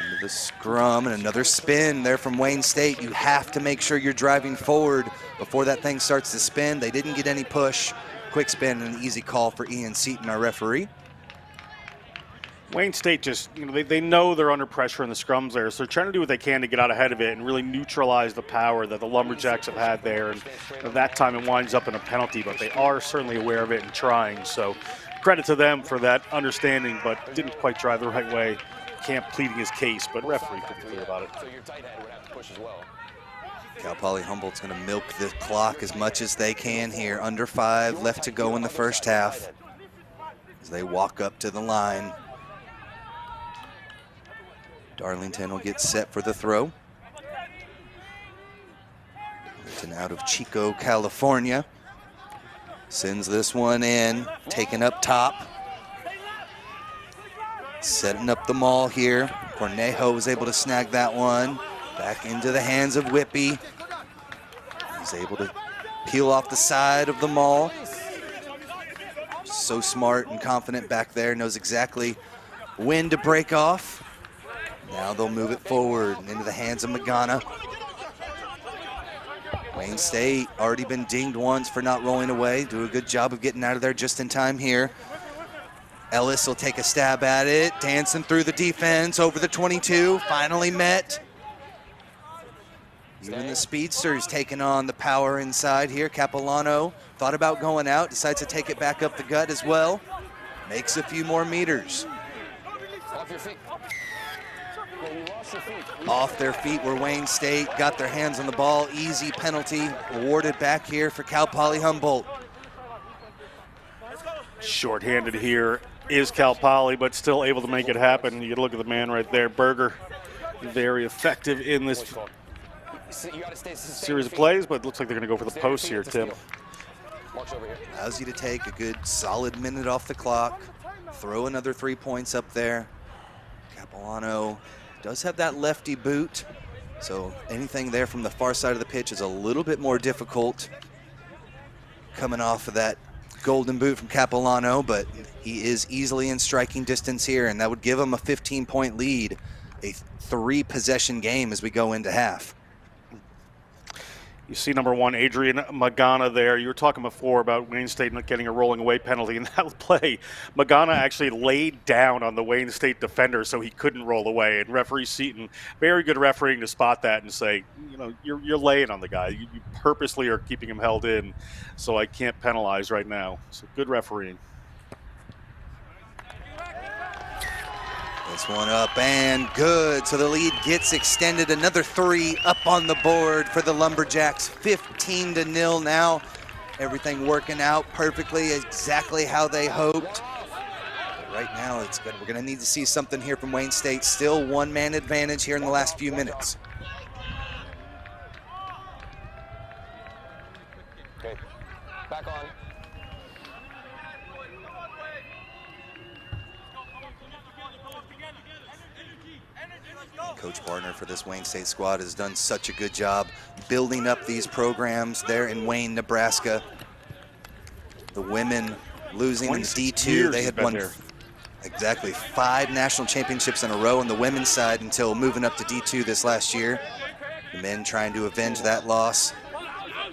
Into the scrum, and another spin there from Wayne State. You have to make sure you're driving forward before that thing starts to spin. They didn't get any push. Quick spin and an easy call for Ian Seaton, our referee. Wayne State just, they know they're under pressure in the scrums there, so they're trying to do what they can to get out ahead of it and really neutralize the power that the Lumberjacks have had there. And that time it winds up in a penalty, but they are certainly aware of it and trying. So credit to them for that understanding, but didn't quite drive the right way. Camp pleading his case, but referee could be clear about it. So your tight head would have to push as well. Cal Poly Humboldt's going to milk the clock as much as they can here. Under 5 left to go in the first half as they walk up to the line. Darlington will get set for the throw. Darlington out of Chico, California. Sends this one in, taken up top. Setting up the maul here. Cornejo was able to snag that one. Back into the hands of Whippy. He's able to peel off the side of the maul. So smart and confident back there, knows exactly when to break off. Now they'll move it forward and into the hands of Magana. Wayne State already been dinged once for not rolling away. Do a good job of getting out of there just in time here. Ellis will take a stab at it, dancing through the defense over the 22, finally met. Even the speedster's taking on the power inside here. Capilano thought about going out, decides to take it back up the gut as well. Makes a few more meters. Off your feet. Yeah, you lost your feet. Off their feet where Wayne State got their hands on the ball. Easy penalty awarded back here for Cal Poly Humboldt. Short-handed here is Cal Poly, but still able to make it happen. You can look at the man right there, Berger. Very effective in this series of plays, but it looks like they're going to go for the post here, Tim. Allows you to take a good solid minute off the clock, throw another 3 points up there. Capilano does have that lefty boot, so anything there from the far side of the pitch is a little bit more difficult coming off of that golden boot from Capilano, but he is easily in striking distance here, and that would give him a 15-point lead, a 3-possession game as we go into half. You see number 1, Adrian Magana there. You were talking before about Wayne State not getting a rolling away penalty. In that play, Magana actually laid down on the Wayne State defender so he couldn't roll away. And referee Seaton, very good refereeing to spot that and say, you're laying on the guy. You purposely are keeping him held in, so I can't penalize right now. So good refereeing. This one up and good. So the lead gets extended. Another 3 up on the board for the Lumberjacks. 15-0 now. Everything working out perfectly, exactly how they hoped. But right now it's good. We're going to need to see something here from Wayne State. Still 1-man advantage here in the last few minutes. Okay, back on. Coach Barner for this Wayne State squad has done such a good job building up these programs there in Wayne, Nebraska. The women losing in the D2. They had won exactly 5 national championships in a row on the women's side until moving up to D2 this last year. The men trying to avenge that loss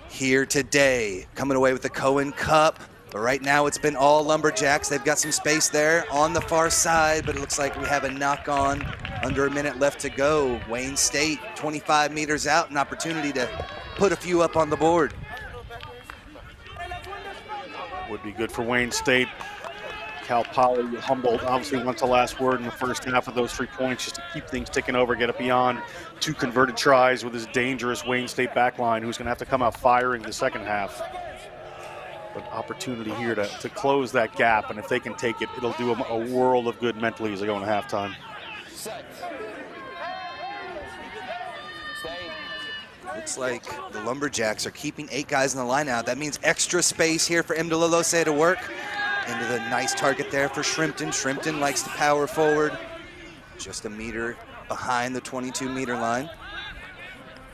here today, coming away with the Cohen Cup. But right now it's been all Lumberjacks. They've got some space there on the far side, but it looks like we have a knock-on. Under a minute left to go. Wayne State 25 meters out, an opportunity to put a few up on the board. Would be good for Wayne State. Cal Poly. Humboldt obviously wants the last word in the first half of those 3 points just to keep things ticking over, get it beyond 2 converted tries with this dangerous Wayne State backline, who's going to have to come out firing the second half. But opportunity here to close that gap, and if they can take it, it'll do them a world of good mentally as they go into halftime. Looks like the Lumberjacks are keeping 8 guys in the line out. That means extra space here for Mdlalose to work. Into the nice target there for Shrimpton. Shrimpton likes to power forward. Just a meter behind the 22-meter line.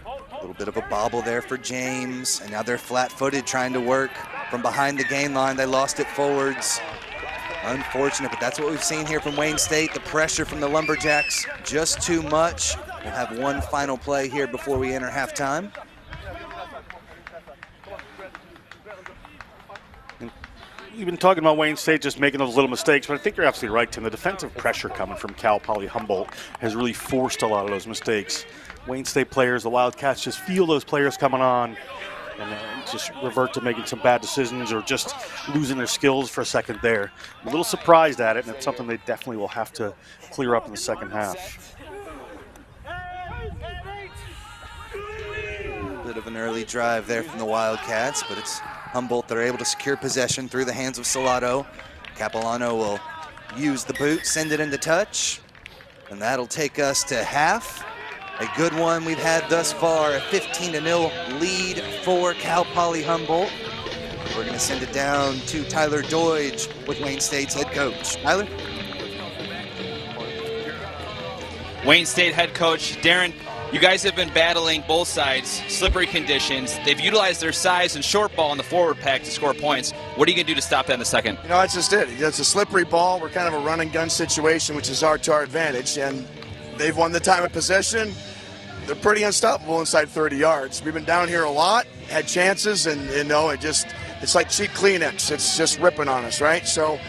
A little bit of a bobble there for James. And now they're flat-footed trying to work from behind the gain line. They lost it forwards. Unfortunate, but that's what we've seen here from Wayne State. The pressure from the Lumberjacks, just too much. We'll have one final play here before we enter halftime. You've been talking about Wayne State just making those little mistakes, but I think you're absolutely right, Tim. The defensive pressure coming from Cal Poly Humboldt has really forced a lot of those mistakes. Wayne State players, the Wildcats, just feel those players coming on and just revert to making some bad decisions or just losing their skills for a second there. I'm a little surprised at it, and it's something they definitely will have to clear up in the second half. A bit of an early drive there from the Wildcats, but it's Humboldt that are able to secure possession through the hands of Salado. Capilano will use the boot, send it into touch, and that'll take us to half. A good one we've had thus far, a 15-0 lead for Cal Poly Humboldt. We're going to send it down to Tyler Doige with Wayne State's head coach. Tyler? Wayne State head coach Darren, you guys have been battling both sides, slippery conditions. They've utilized their size and short ball in the forward pack to score points. What are you going to do to stop that in the second? You know, that's just it. It's a slippery ball. We're kind of a run and gun situation, which is to our advantage. And they've won the time of possession. They're pretty unstoppable inside 30 yards. We've been down here a lot, had chances, and you know, it's like cheap Kleenex. It's just ripping on us, right? So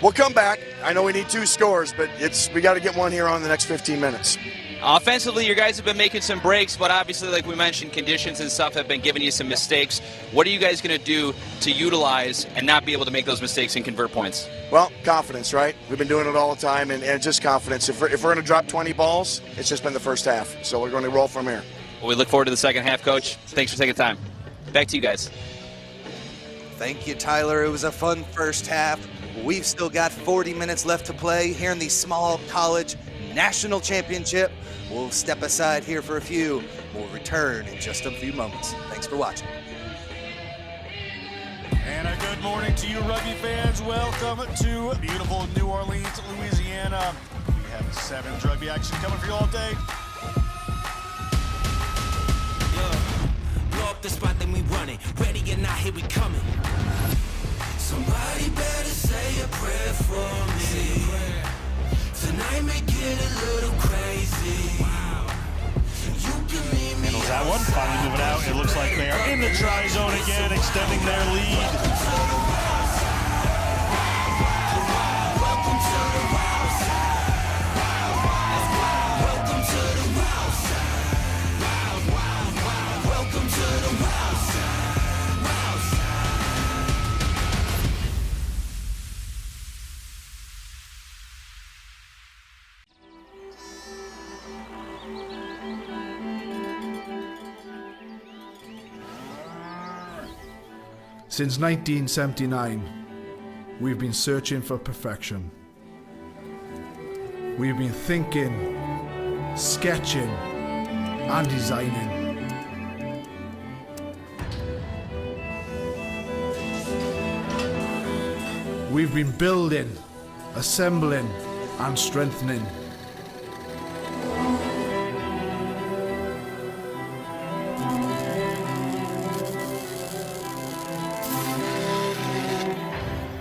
we'll come back. I know we need 2 scores, but we got to get one here on the next 15 minutes. Offensively, you guys have been making some breaks, but obviously, like we mentioned, conditions and stuff have been giving you some mistakes. What are you guys going to do to utilize and not be able to make those mistakes and convert points? Well, confidence, right? We've been doing it all the time, and just confidence. If we're going to drop 20 balls, it's just been the first half, so we're going to roll from here. Well, we look forward to the second half, Coach. Thanks for taking time. Back to you guys. Thank you, Tyler. It was a fun first half. We've still got 40 minutes left to play here in the Small College National Championship. We'll step aside here for a few. We'll return in just a few moments. Thanks for watching. And a good morning to you, rugby fans. Welcome to beautiful New Orleans, Louisiana. We have 7's rugby action coming for you all day. Blow up the spot, then we run it. Ready or not, here we coming. Somebody better say a prayer for me. Tonight may get a little crazy. Handles that one, finally moving out. It looks like they are in the try zone again, extending their lead. Since 1979, we've been searching for perfection. We've been thinking, sketching, and designing. We've been building, assembling, and strengthening.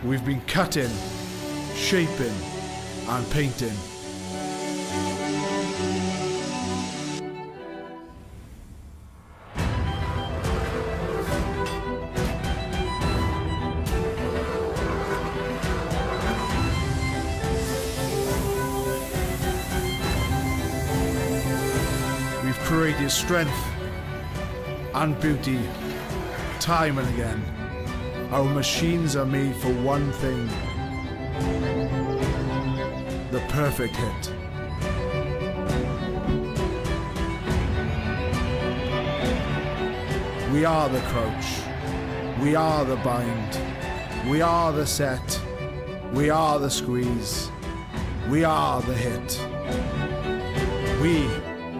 We've been cutting, shaping, and painting. We've created strength and beauty time and again. Our machines are made for one thing: the perfect hit. We are the crouch. We are the bind. We are the set. We are the squeeze. We are the hit. We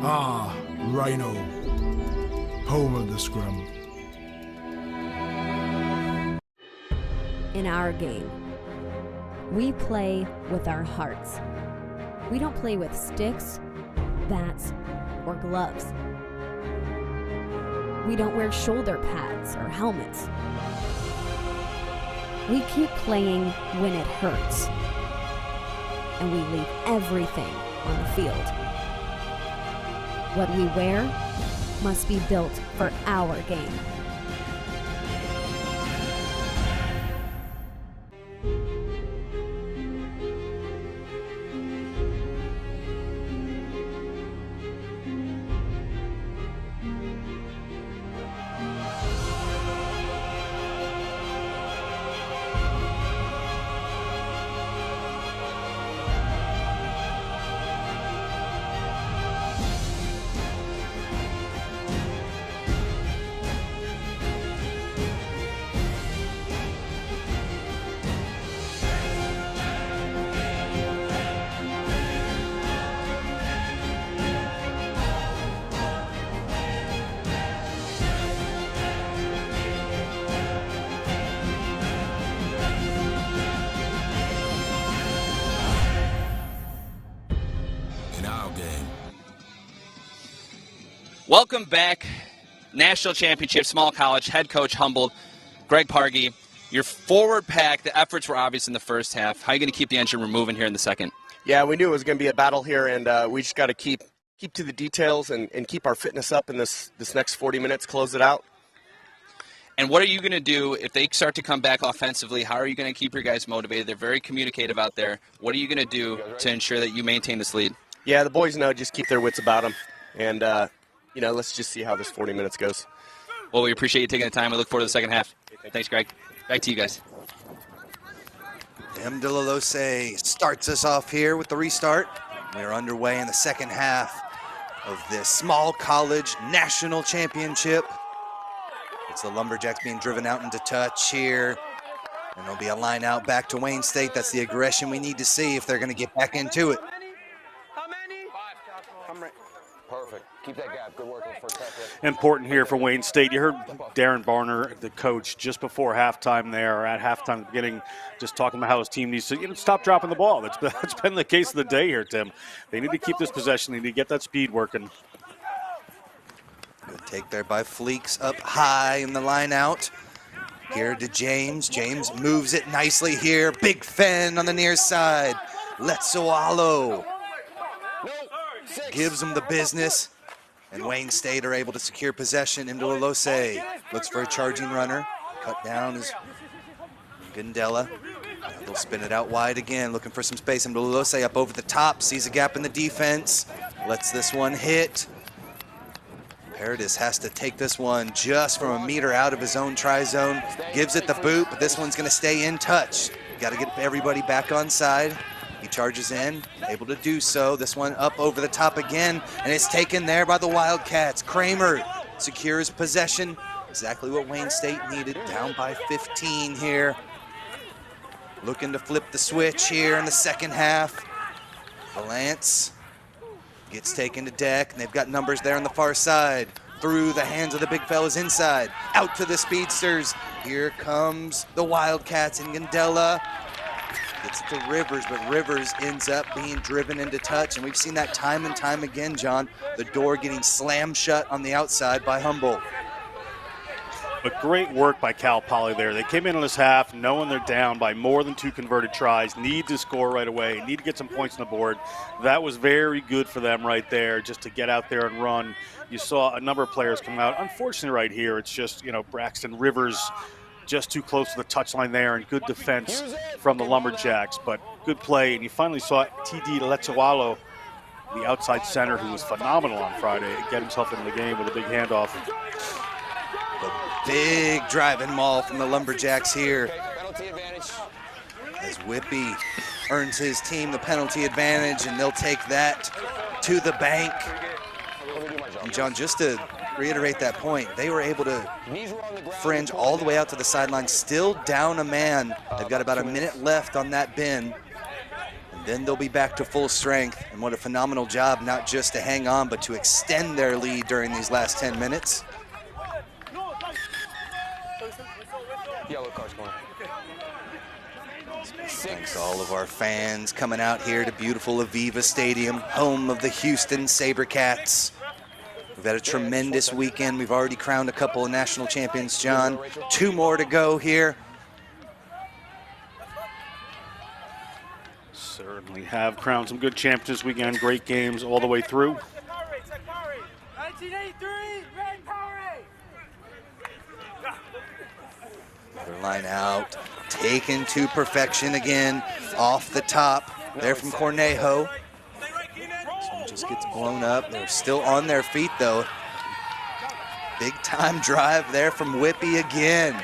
are Rhino, home of the scrum. In our game, we play with our hearts. We don't play with sticks, bats, or gloves. We don't wear shoulder pads or helmets. We keep playing when it hurts. And we leave everything on the field. What we wear must be built for our game. Welcome back. National Championship, Small College, head coach Humboldt, Greg Pargy. Your forward pack, the efforts were obvious in the first half. How are you going to keep the engine moving here in the second? Yeah, we knew it was going to be a battle here, and we just got to keep to the details and keep our fitness up in this next 40 minutes, close it out. And what are you going to do if they start to come back offensively? How are you going to keep your guys motivated? They're very communicative out there. What are you going to do to ensure that you maintain this lead? Yeah, the boys know, just keep their wits about them. And, let's just see how this 40 minutes goes. Well, we appreciate you taking the time. We look forward to the second half. Thanks, Greg. Back to you guys. M. De La Lose starts us off here with the restart. We are underway in the second half of this Small College National Championship. It's the Lumberjacks being driven out into touch here. And there'll be a line out back to Wayne State. That's the aggression we need to see if they're going to get back into it. Perfect. Keep that gap. Good work. Important here for Wayne State. You heard Darren Barner, the coach, just before halftime there, or at halftime at the beginning, just talking about how his team needs to stop dropping the ball. That's been the case of the day here, Tim. They need to keep this possession. They need to get that speed working. Good take there by Fleeks up high in the line out. Here to James. James moves it nicely here. Big Fen on the near side. Letsoalo gives him the business. And Wayne State are able to secure possession. M. De La Lose looks for a charging runner. Cut down is Gandela. They'll spin it out wide again, looking for some space. M. De La Lose up over the top, sees a gap in the defense. Lets this one hit. Paradis has to take this one just from a meter out of his own try zone. Gives it the boot, but this one's going to stay in touch. Got to get everybody back on side. He charges in, able to do so. This one up over the top again, and it's taken there by the Wildcats. Kramer secures possession. Exactly what Wayne State needed, down by 15 here. Looking to flip the switch here in the second half. Valance gets taken to deck, and they've got numbers there on the far side. Through the hands of the big fellas inside. Out to the speedsters. Here comes the Wildcats and Gandela. Gets it to Rivers, but Rivers ends up being driven into touch, and we've seen that time and time again, John. The door getting slammed shut on the outside by Humboldt. But great work by Cal Poly there. They came in on this half knowing they're down by more than 2 converted tries, need to score right away, need to get some points on the board. That was very good for them right there, just to get out there and run. You saw a number of players come out. Unfortunately right here, it's just, Braxton Rivers just too close to the touchline there, and good defense from the Lumberjacks, but good play. And you finally saw T.D. Letsoalo, the outside center, who was phenomenal on Friday, get himself into the game with a big handoff. A big driving maul from the Lumberjacks here. As Whippy earns his team the penalty advantage, and they'll take that to the bank. And John, just to reiterate that point, they were able to fringe all the way out to the sideline, still down a man. They've got about a minute left on that bin. And then they'll be back to full strength. And what a phenomenal job, not just to hang on, but to extend their lead during these last 10 minutes. Thanks to all of our fans coming out here to beautiful Aviva Stadium, home of the Houston SaberCats. We've had a tremendous weekend. We've already crowned a couple of national champions, John. 2 more to go here. Certainly have crowned some good champions this weekend. Great games all the way through. 1983, Red Powerade. Another line out, taken to perfection again, off the top. There from Cornejo. Someone just gets blown up. They're still on their feet though. Big time drive there from Whippy again.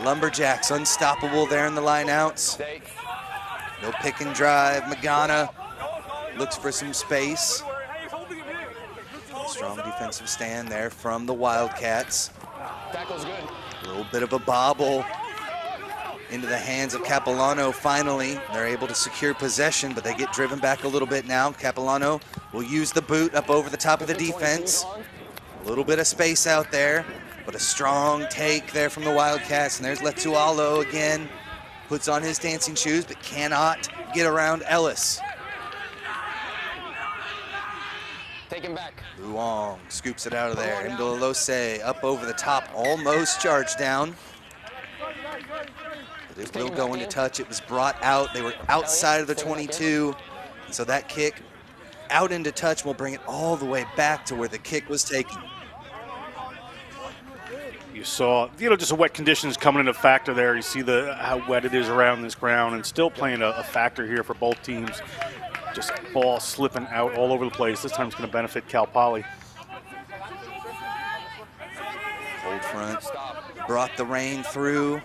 Lumberjacks unstoppable there in the line outs. No pick and drive. Magana looks for some space. Strong defensive stand there from the Wildcats. Tackle's good. A little bit of a bobble into the hands of Capilano finally. They're able to secure possession, but they get driven back a little bit now. Capilano will use the boot up over the top of the defense. A little bit of space out there, but a strong take there from the Wildcats. And there's Letualo again. Puts on his dancing shoes, but cannot get around Ellis. Take him back. Luong scoops it out of there. Imdolose up over the top, almost charged down. But it will go into touch. It was brought out. They were outside of the 22. And so that kick out into touch will bring it all the way back to where the kick was taken. You saw, just the wet conditions coming into factor there. You see how wet it is around this ground, and still playing a factor here for both teams. Just ball slipping out all over the place. This time it's going to benefit Cal Poly. Cold front brought the rain through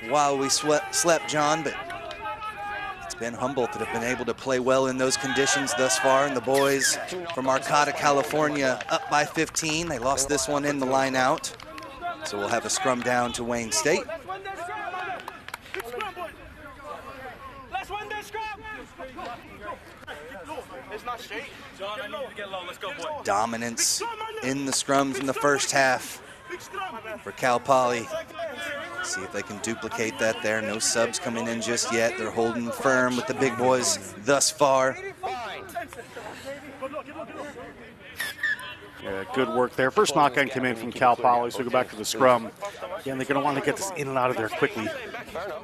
while we slept, John, but it's been Humboldt that have been able to play well in those conditions thus far. And the boys from Arcata, California, up by 15. They lost this one in the line out. So we'll have a scrum down to Wayne State. Dominance in the scrums in the first half for Cal Poly. See if they can duplicate that there. No subs coming in just yet. They're holding firm with the big boys thus far. Yeah, good work there. First knock-on came in from Cal Poly, so we go back to the scrum. Again, they're going to want to get this in and out of there quickly. Fair enough.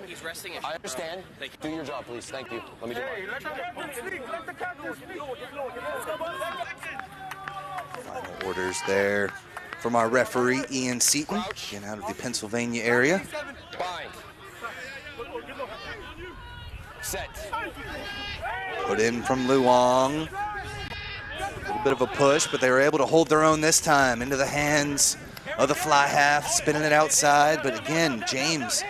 I understand. Do your job, please. Thank you. Let me do mine. Final orders there from our referee, Ian Seaton, again out of the Pennsylvania area. Bind. Set. Put in from Luong. A little bit of a push, but they were able to hold their own this time into the hands of the fly half, spinning it outside. But again, James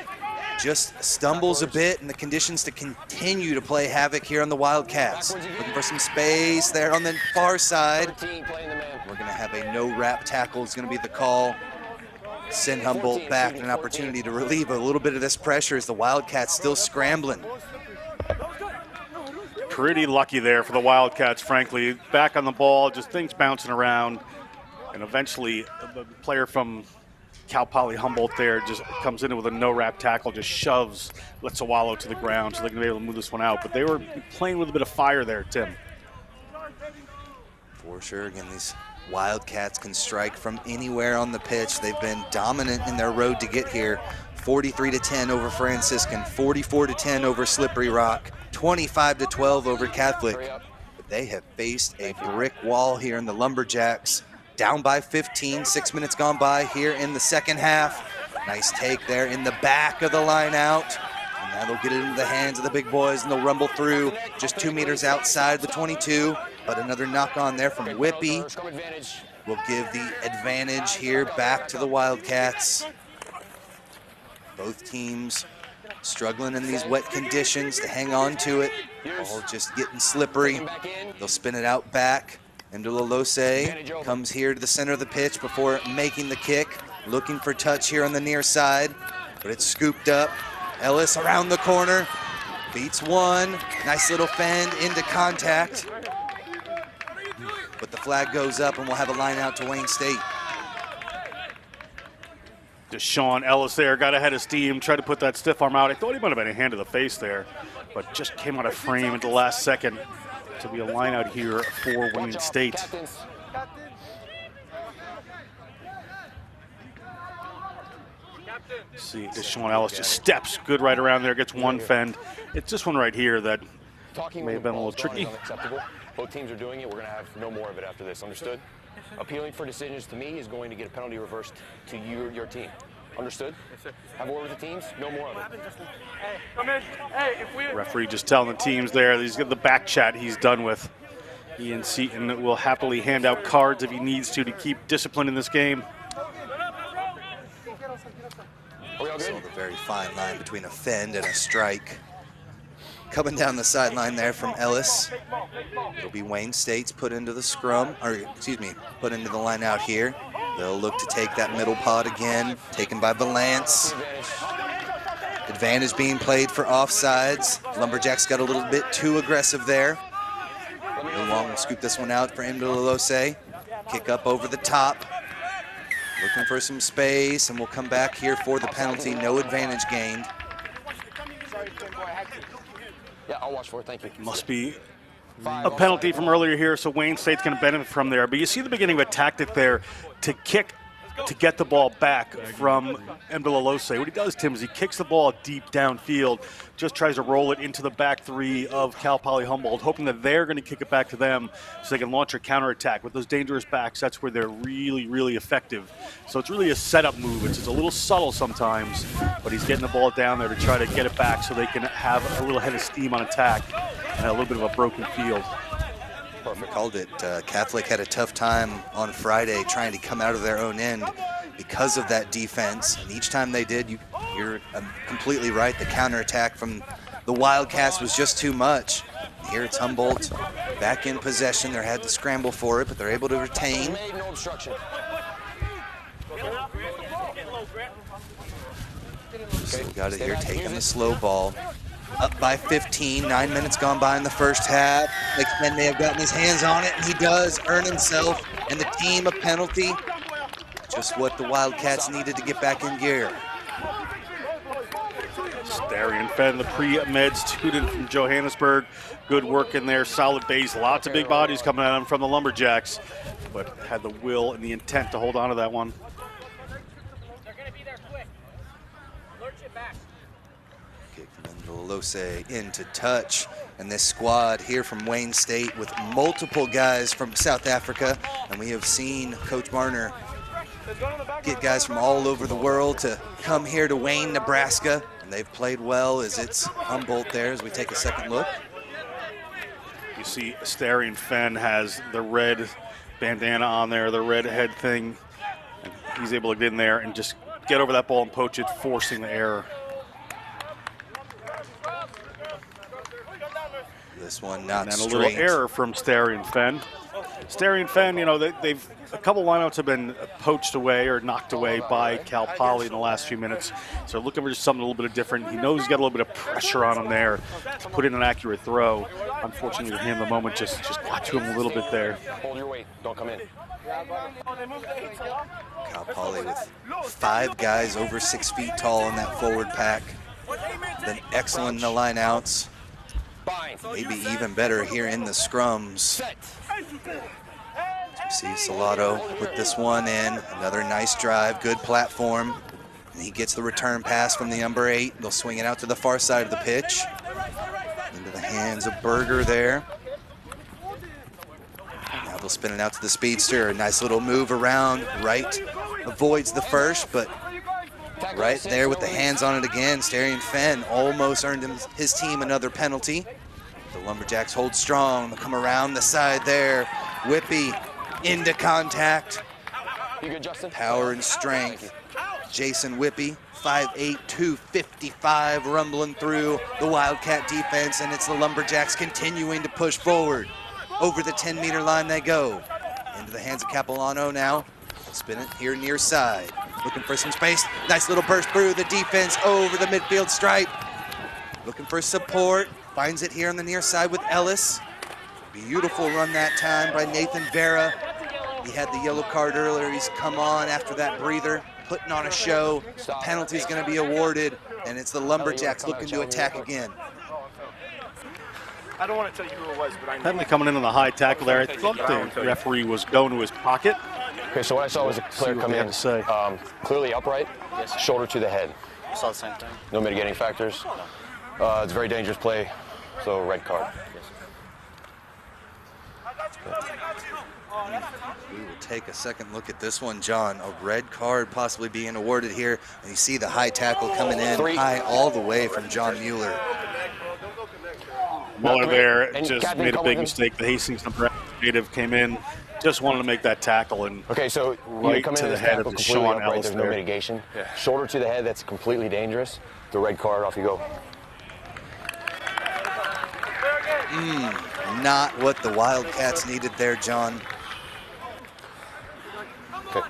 just stumbles a bit in the conditions to continue to play havoc here on the Wildcats. Looking for some space there on the far side. We're going to have a no-wrap tackle. It's going to be the call. Send Humboldt back an opportunity to relieve a little bit of this pressure as the Wildcats still scrambling. Pretty lucky there for the Wildcats, frankly. Back on the ball, just things bouncing around. And eventually, the player from Cal Poly Humboldt there just comes in with a no-wrap tackle, just shoves Letualo to the ground so they can be able to move this one out. But they were playing with a bit of fire there, Tim. For sure. Again, these Wildcats can strike from anywhere on the pitch. They've been dominant in their road to get here. 43-10 over Franciscan, 44-10 over Slippery Rock, 25-12 over Catholic. But they have faced a brick wall here in the Lumberjacks. Down by 15, 6 minutes gone by here in the second half. Nice take there in the back of the line out. And that'll get it into the hands of the big boys, and they'll rumble through just 2 meters outside the 22. But another knock on there from Whippy will give the advantage here back to the Wildcats. Both teams struggling in these wet conditions to hang on to it. Ball just getting slippery. They'll spin it out back. Ndululose comes here to the center of the pitch before making the kick. Looking for touch here on the near side, but it's scooped up. Ellis around the corner, beats one. Nice little fend into contact. But the flag goes up and we'll have a line out to Wayne State. Deshaun Ellis there got ahead of steam, tried to put that stiff arm out. I thought he might have been a hand to the face there, but just came out of frame at the last second. To be a line out here for Wayne State. See, Deshaun Ellis just steps good right around there, gets one fend. It's this one right here that may have been a little tricky. Both teams are doing it. We're going to have no more of it after this. Understood? Appealing for decisions to me is going to get a penalty reversed to your team. Understood? Yes, sir. Have a word with the teams. No more of it. Hey, come in. Hey, if we... Referee just telling the teams there, he's got the back chat he's done with. Ian Seaton will happily hand out cards if he needs to keep discipline in this game. So the very fine line between a fend and a strike. Coming down the sideline there from Ellis. It'll be Wayne State's put into the scrum, or excuse me, put into the line out here. They'll look to take that middle pod again, taken by Valance. Advantage being played for offsides. Lumberjacks got a little bit too aggressive there. Long will scoop this one out for Ndululose. Kick up over the top. Looking for some space, and we'll come back here for the penalty. No advantage gained. Yeah, I'll watch for it. Thank you. Must be a penalty from earlier here, so Wayne State's going to benefit from there. But you see the beginning of a tactic there to kick to get the ball back from Ndululose. What he does, Tim, is he kicks the ball deep downfield, just tries to roll it into the back three of Cal Poly Humboldt, hoping that they're going to kick it back to them so they can launch a counterattack. With those dangerous backs, that's where they're really, really effective. So it's really a setup move. It's just a little subtle sometimes, but he's getting the ball down there to try to get it back so they can have a little head of steam on attack and a little bit of a broken field. We called it. Catholic had a tough time on Friday trying to come out of their own end because of that defense. And each time they did, you're completely right. The counterattack from the Wildcats was just too much. Here it's Humboldt back in possession. They had to scramble for it, but they're able to retain. Still got it here, taking the slow ball. Up by 15, 9 minutes gone by in the first half. McMahon may have gotten his hands on it, and he does earn himself and the team a penalty. Just what the Wildcats needed to get back in gear. Starion Fenn, the pre-med student from Johannesburg. Good work in there, solid base, lots of big bodies coming at him from the Lumberjacks, but had the will and the intent to hold on to that one. Ndululose into touch, and this squad here from Wayne State with multiple guys from South Africa, and we have seen Coach Marner get guys from all over the world to come here to Wayne, Nebraska, and they've played well as it's Humboldt there as we take a second look. You see Starion Fenn has the red bandana on there, the red head thing, and he's able to get in there and just get over that ball and poach it, forcing the error. This one not and straight. A little error from Starion Fenn. Starion Fenn, you know, they've a couple lineouts have been poached away or knocked away by Cal Poly in the last few minutes. So looking for just something a little bit different. He knows he's got a little bit of pressure on him there to put in an accurate throw. Unfortunately, with him, the moment just got to him a little bit there. Hold your weight. Don't come in. Cal Poly with 5 guys over 6 feet tall in that forward pack. Been excellent in the lineouts. Maybe even better here in the scrums. You see Salato put this one in. Another nice drive, good platform. And he gets the return pass from the number 8. They'll swing it out to the far side of the pitch. Into the hands of Berger there. Now they'll spin it out to the speedster. A nice little move around. Right avoids the first, but right there with the hands on it again. Starion Fenn almost earned his team another penalty. The Lumberjacks hold strong. They'll come around the side there. Whippy into contact. You good, Justin? Power and strength. Jason Whippy, 5'8", 255, rumbling through the Wildcat defense, and it's the Lumberjacks continuing to push forward. Over the 10-meter line they go. Into the hands of Capilano now. Spin it here near side. Looking for some space. Nice little burst through the defense over the midfield stripe. Looking for support. Finds it here on the near side with Ellis. Beautiful run that time by Nathan Vera. He had the yellow card earlier. He's come on after that breather, putting on a show. The penalty's going to be awarded, and it's the Lumberjacks looking to attack again. I don't want to tell you who it was, but I know. Penalty coming in on the high tackle there. I thought the referee was going to his pocket. Okay, so what I saw was a player come in, clearly upright, shoulder to the head. I saw the same thing. No mitigating factors. It's a very dangerous play, so red card. We will take a second look at this one, John. A red card possibly being awarded here. And you see the high tackle coming in high all the way from John Mueller. Mueller there just made a big mistake. The Hastings native came in, just wanted to make that tackle, and okay, so right come to in the head of the Sean upright, Ellis there's there. no mitigation. Shoulder to the head, that's completely dangerous. The red card, off you go. Not what the Wildcats needed there, John. Okay.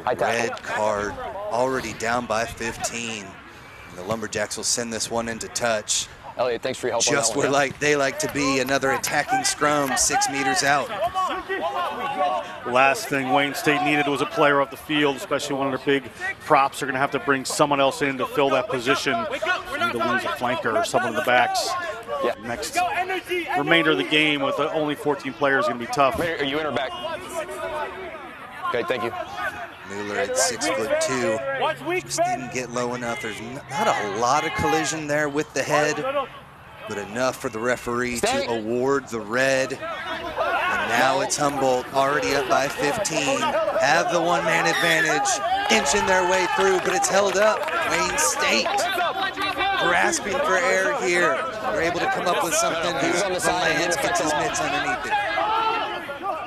A red card, already down by 15. And the Lumberjacks will send this one into touch. Elliot, thanks for your help on that Just one. where they like to be, another attacking scrum 6 meters out. Last thing Wayne State needed was a player off the field, especially one of their big props. They're going to have to bring someone else in to fill that position. Need to lose a flanker or someone in the backs. Yeah. Next remainder of the game with only 14 players is going to be tough. Are you in or back? Okay, thank you. Mueller at 6'2". Just didn't get low enough. There's not a lot of collision there with the head, but enough for the referee to award the red. And now it's Humboldt already up by 15. Have the one-man advantage, inching their way through, but it's held up. Wayne State grasping for air here. They're able to come up with something. Lance gets his mitts underneath it.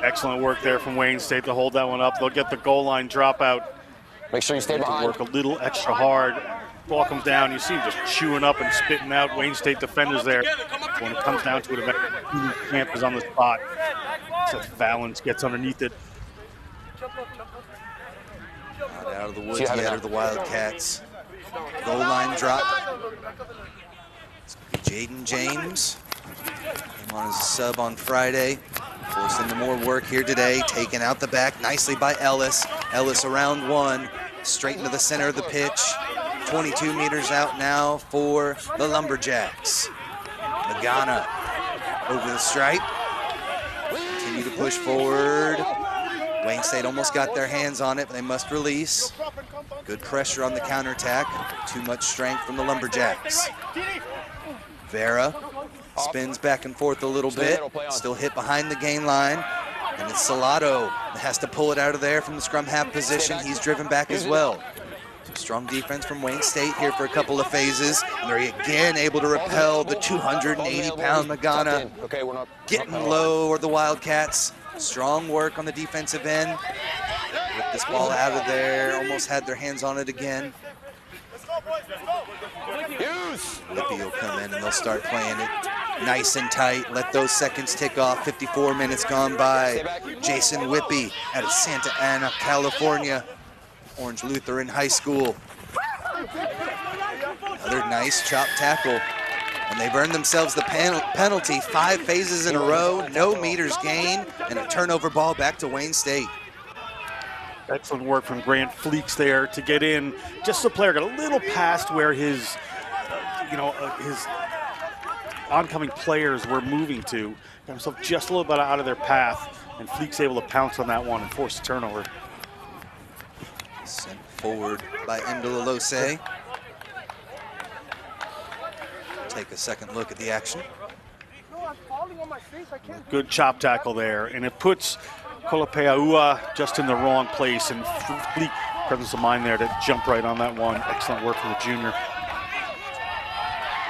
Excellent work there from Wayne State to hold that one up. They'll get the goal line dropout. Make sure you stay behind. Work a little extra hard. Ball comes down. You see him just chewing up and spitting out Wayne State defenders there. When it comes down to it, Camp is on the spot. Seth Valens gets underneath it. Not out of the woods yet are the Wildcats. Goal line drop. Jaden James came on as a sub on Friday. Forced into more work here today. Taken out the back nicely by Ellis. Ellis around one. Straight into the center of the pitch. 22 meters out now for the Lumberjacks. Magana over the stripe. Continue to push forward. Wayne State almost got their hands on it, but they must release. Good pressure on the counterattack. Too much strength from the Lumberjacks. Vera spins back and forth a little bit. Still hit behind the gain line. And it's Salado that has to pull it out of there from the scrum half position. He's driven back as well. So strong defense from Wayne State here for a couple of phases. And they're again able to repel the 280-pound Magana. Getting low are the Wildcats. Strong work on the defensive end. Whip this ball out of there. Almost had their hands on it again. Whippy will come in and they'll start playing it nice and tight. Let those seconds tick off. 54 minutes gone by. Jason Whippy out of Santa Ana, California. Orange Lutheran High School. Another nice chop tackle. And they've earned themselves the penalty. 5 phases in a row, no meters gained, and a turnover ball back to Wayne State. Excellent work from Grant Fleeks there to get in. Just the player got a little past where his oncoming players were moving to. Got himself just a little bit out of their path, and Fleeks able to pounce on that one and force a turnover. Sent forward by Ndololose. Take a second look at the action. Good chop tackle there, and it puts Kolopeaua just in the wrong place, and Fleek, presence of mind there to jump right on that one. Excellent work from the junior.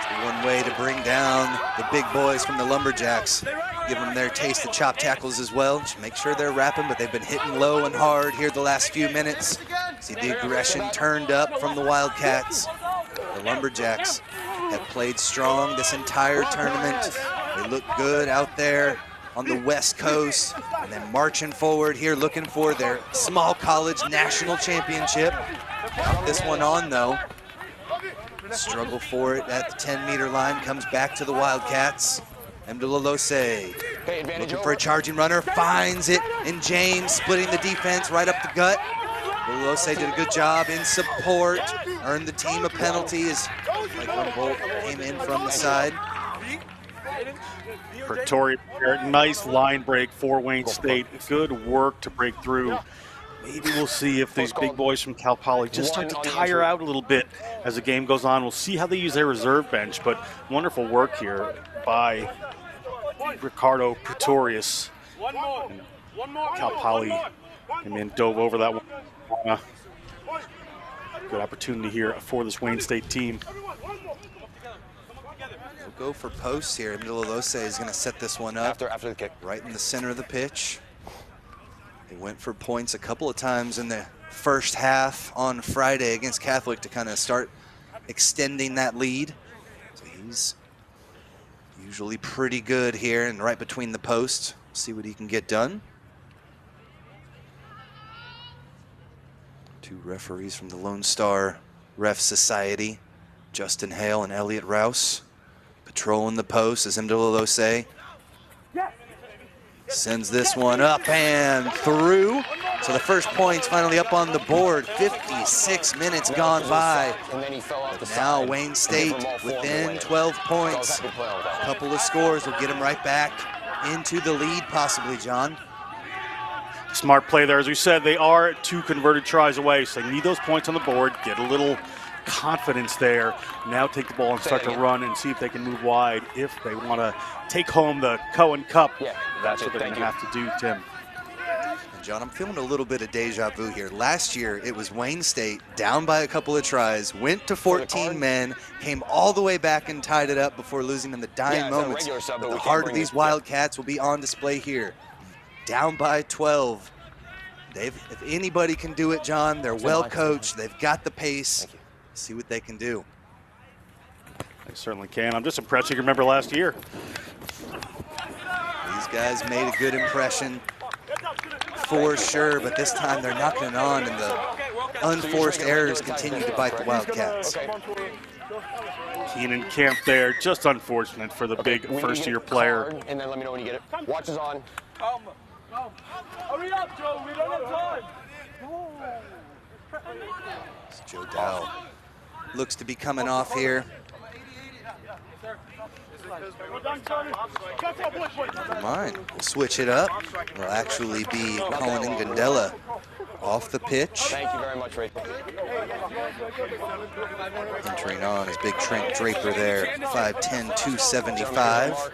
The One way to bring down the big boys from the Lumberjacks. Give them their taste of chop tackles as well. Just make sure they're wrapping, but they've been hitting low and hard here the last few minutes. See the aggression turned up from the Wildcats. The Lumberjacks have played strong this entire tournament. They look good out there on the West Coast, and then marching forward here looking for their small college national championship. Got this one on though. Struggle for it at the 10-meter line, comes back to the Wildcats. Mdlalose looking for a charging runner, finds it in James, splitting the defense right up the gut. Mdlalose did a good job in support, earned the team a penalty as Michael Bolt came in from the side. Pretoria, nice line break for Wayne State. Good work to break through. Maybe we'll see if these big boys from Cal Poly just start to tire out a little bit as the game goes on. We'll see how they use their reserve bench, but wonderful work here by Ricardo Pretorius. Cal Poly came in, dove over that one. Good opportunity here for this Wayne State team. Go for posts here. Mdlalose is going to set this one up after the kick, right in the center of the pitch. They went for points a couple of times in the first half on Friday against Catholic to kind of start extending that lead. So he's usually pretty good here and right between the posts. See what he can get done. Two referees from the Lone Star Ref Society, Justin Hale and Elliot Rouse, patrolling the post as Mdlalose sends this one up and through. So the first point's finally up on the board. 56 minutes gone by. Now Wayne State within 12 points. A couple of scores will get them right back into the lead possibly, John. Smart play there. As we said, they are 2 converted tries away, so they need those points on the board, get a little confidence there. Now take the ball and start to run and see if they can move wide if they want to take home the Cohen Cup. That's what they're going to have to do, Tim. And John, I'm feeling a little bit of deja vu here. Last year, it was Wayne State down by a couple of tries, went to 14 men, came all the way back and tied it up before losing in the dying moments. But the heart of these Wildcats will be on display here. Down by 12. If anybody can do it, John, they're well coached. They've got the pace. See what they can do. They certainly can. I'm just impressed. You remember last year. These guys made a good impression for sure, but this time they're knocking it on, and the unforced errors continue to bite the Wildcats. Keenan Camp there, just unfortunate for the big first-year player. And then let me know when you get it. Watch is on. Hurry up, Joe. We don't have time. Joe Dow looks to be coming off here. Never mind, we'll switch it up. It'll actually be Colin Ngandela off the pitch. Thank you very much, Ray. Entering on is big Trent Draper there, 5'10", 275.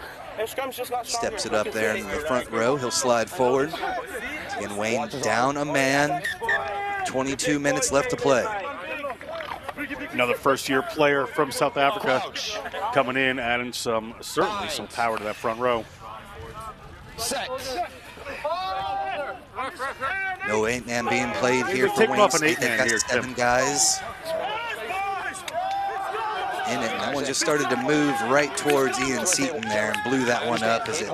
Steps it up there in the front row. He'll slide forward. Again, Wayne down a man. 22 minutes left to play. Another first-year player from South Africa coming in, adding certainly some power to that front row. No 8-man being played here for Wayne State. They've got 7 guys in it. And that one just started to move right towards Ian Seaton there and blew that one up as it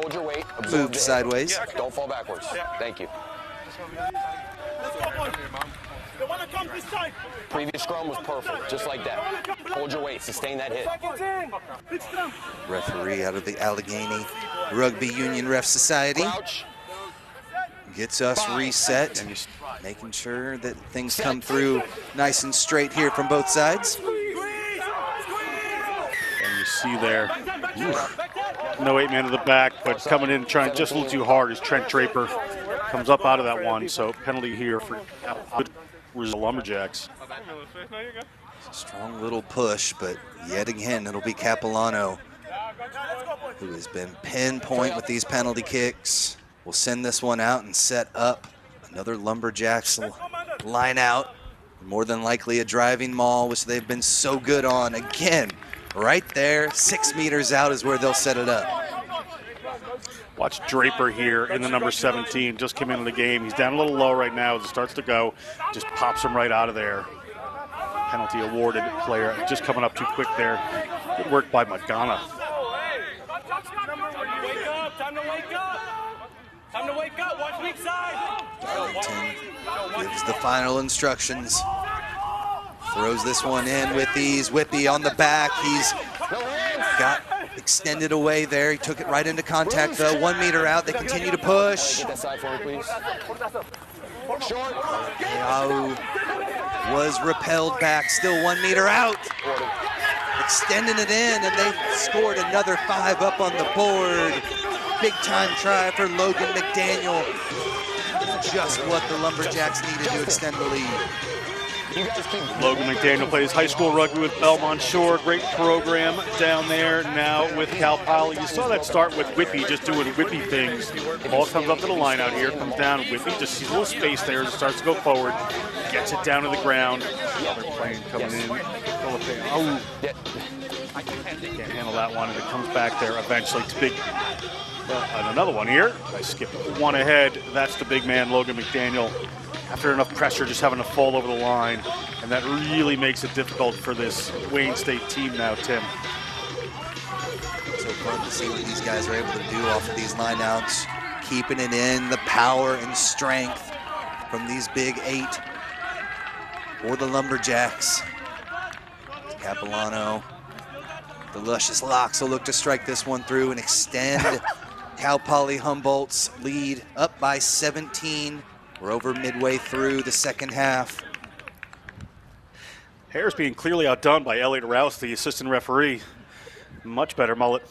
moved sideways. Don't fall backwards. Thank you. Previous scrum was perfect, just like that. Hold your weight, sustain that hit. Referee out of the Allegheny Rugby Union Ref Society gets us reset, making sure that things come through nice and straight here from both sides. And you see there, no 8-man to the back, but coming in trying just a little too hard as Trent Draper comes up out of that one. So penalty here for the Lumberjacks. Strong little push, but yet again, it'll be Capilano who has been pinpoint with these penalty kicks. We'll send this one out and set up another Lumberjacks line out. More than likely a driving maul, which they've been so good on. Again, right there, 6 meters out is where they'll set it up. Watch Draper here in the number 17. Just came into the game. He's down a little low right now as it starts to go. Just pops him right out of there. Penalty awarded player. Just coming up too quick there. Good work by Magana. Time to wake up. Watch weak side. Darlington gives the final instructions. Throws this one in with ease. Whippy on the back. He's got extended away there. He took it right into contact though. 1 meter out. They continue to push. Yao was repelled back. Still 1 meter out. Extending it in, and they scored another 5 up on the board. Big time try for Logan McDaniel. Just what the Lumberjacks needed to extend the lead. Logan McDaniel plays high school rugby with Belmont Shore. Great program down there now with Cal Poly. You saw that start with Whippy just doing Whippy things. Ball comes up to the line out here, comes down. Whippy just sees a little space there, just starts to go forward, gets it down to the ground. Another plane coming in. Oh, can't handle that one, and it comes back there eventually to big. And another one here. I skipped one ahead. That's the big man, Logan McDaniel. After enough pressure, just having to fall over the line. And that really makes it difficult for this Wayne State team now, Tim. So fun to see what these guys are able to do off of these lineouts. Keeping it in, the power and strength from these big 8 for the Lumberjacks. Capilano, the luscious locks will look to strike this one through and extend Cal Poly Humboldt's lead up by 17. We're over midway through the second half. Harris being clearly outdone by Elliot Rouse, the assistant referee. Much better mullet.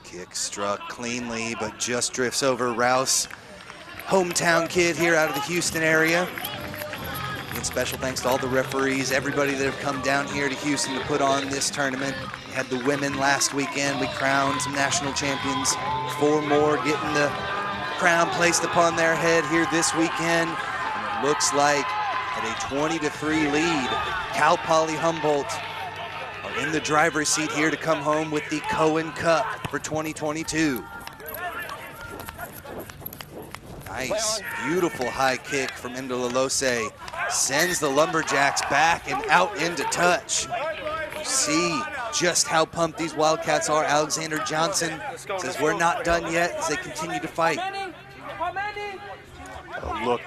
Kick struck cleanly, but just drifts over Rouse. Hometown kid here out of the Houston area. And special thanks to all the referees, everybody that have come down here to Houston to put on this tournament. We had the women last weekend. We crowned some national champions. 4 more getting the crown placed upon their head here this weekend. And it looks like at a 20-3 lead, Cal Poly Humboldt are in the driver's seat here to come home with the Cohen Cup for 2022. Nice, beautiful high kick from Indololose. Sends the Lumberjacks back and out into touch. You see just how pumped these Wildcats are. Alexander Johnson says we're not done yet as they continue to fight. Oh, look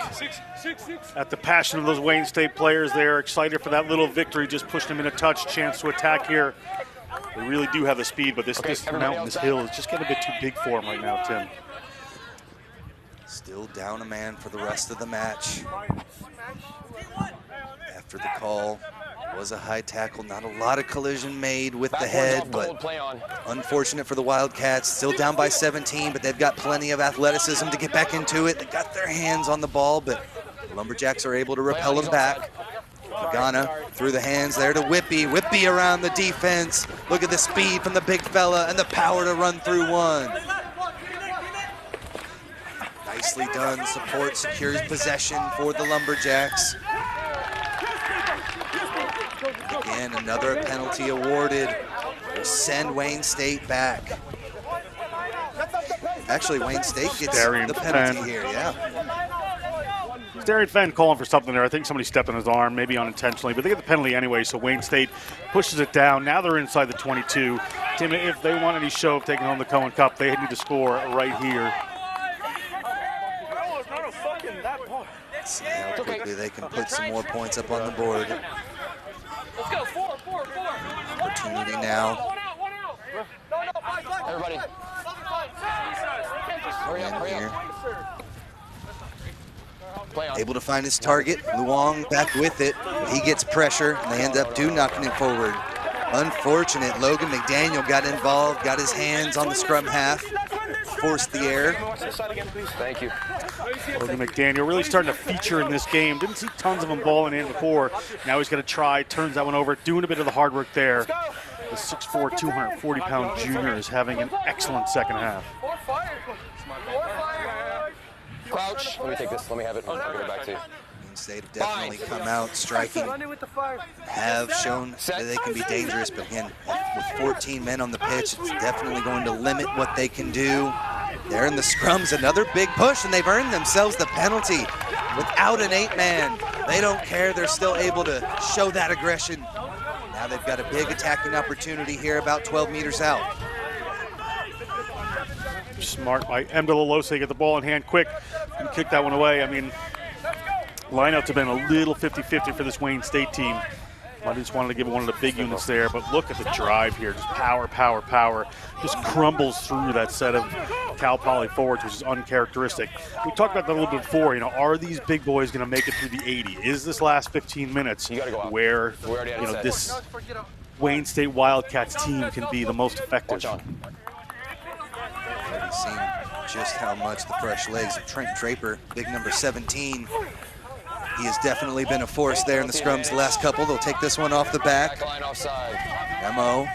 at the passion of those Wayne State players. They're excited for that little victory, just pushed them in a touch, chance to attack here. They really do have the speed, but this mountain, this hill is just getting a bit too big for them right now, Tim. Still down a man for the rest of the match. After the call was a high tackle, not a lot of collision made with the head, but unfortunate for the Wildcats. Still down by 17, but they've got plenty of athleticism to get back into it. They got their hands on the ball, but the Lumberjacks are able to repel them back. Magana through the hands there to Whippy. Whippy around the defense. Look at the speed from the big fella and the power to run through one. Nicely done. Support secures possession for the Lumberjacks. Again, another penalty awarded. Will send Wayne State back. Actually, Wayne State gets the penalty here, yeah. Darian Fenn calling for something there. I think somebody stepped on his arm, maybe unintentionally, but they get the penalty anyway, so Wayne State pushes it down. Now they're inside the 22. Tim, if they want any show of taking home the Cohen Cup, they need to score right here. See how quickly they can put some more points up on the board. Opportunity now. Everybody. Hurry up, hurry up. Able to find his target. Luong back with it. He gets pressure, and they end up knocking it forward. Unfortunate. Logan McDaniel got involved, got his hands on the scrum half, forced the error. Thank you. Logan McDaniel really starting to feature in this game. Didn't see tons of him balling in before. Now he's going to try, turns that one over, doing a bit of the hard work there. The 6'4", 240-pound junior is having an excellent second half. Crouch. Let me take this. Let me have it. I'll give it back to you. State have definitely come out striking, have shown that they can be dangerous, but again, with 14 men on the pitch, it's definitely going to limit what they can do. They're in the scrums, another big push, and they've earned themselves the penalty. Without an 8-man, they don't care. They're still able to show that aggression. Now they've got a big attacking opportunity here about 12 meters out. Smart by Mdelalose, get the ball in hand quick and kick that one away. I mean, lineouts have been a little 50-50 for this Wayne State team. I just wanted to give one of the big units there, but look at the drive here. Just power, power, power. Just crumbles through that set of Cal Poly forwards, which is uncharacteristic. We talked about that a little bit before. You know, are these big boys going to make it through the 80? Is this last 15 minutes where, you know, this Wayne State Wildcats team can be the most effective? Already seen just how much the fresh legs of Trent Draper, big number 17. He has definitely been a force there in the scrums the last couple. They'll take this one off the back. Memo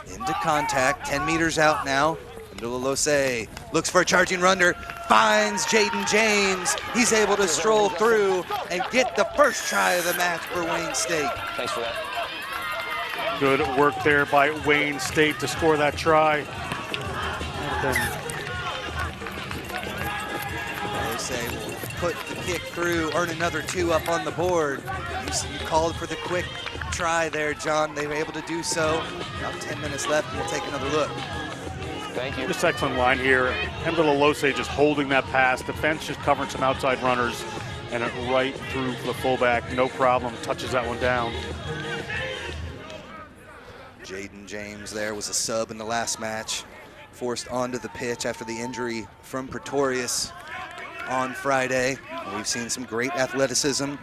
into contact, 10 meters out now. Mdelalose looks for a charging runner, finds Jaden James. He's able to stroll through and get the first try of the match for Wayne State. Thanks for that. Good work there by Wayne State to score that try. Mdelalose will put the kick through, earn another 2 up on the board. You called for the quick try there, John. They were able to do so. About 10 minutes left, and we'll take another look. Thank you. Just excellent line here. Mdelalose just holding that pass. Defense just covering some outside runners, and it right through the fullback. No problem. Touches that one down. Jaden James there was a sub in the last match. Forced onto the pitch after the injury from Pretorius on Friday. And we've seen some great athleticism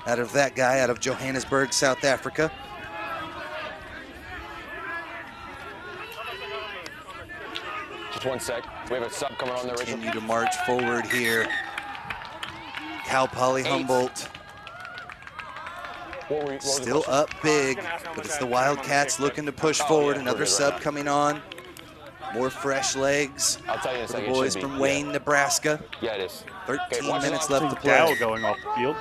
out of that guy out of Johannesburg, South Africa. Just 1 sec. We have a sub coming on there, Richard. Continue to march forward here. Cal Poly Humboldt still up big, but it's the Wildcats looking to push forward. Another sub coming on. More fresh legs for the boys from Wayne, Nebraska. Yeah, it is. 13 minutes left to play. Dow going off the field.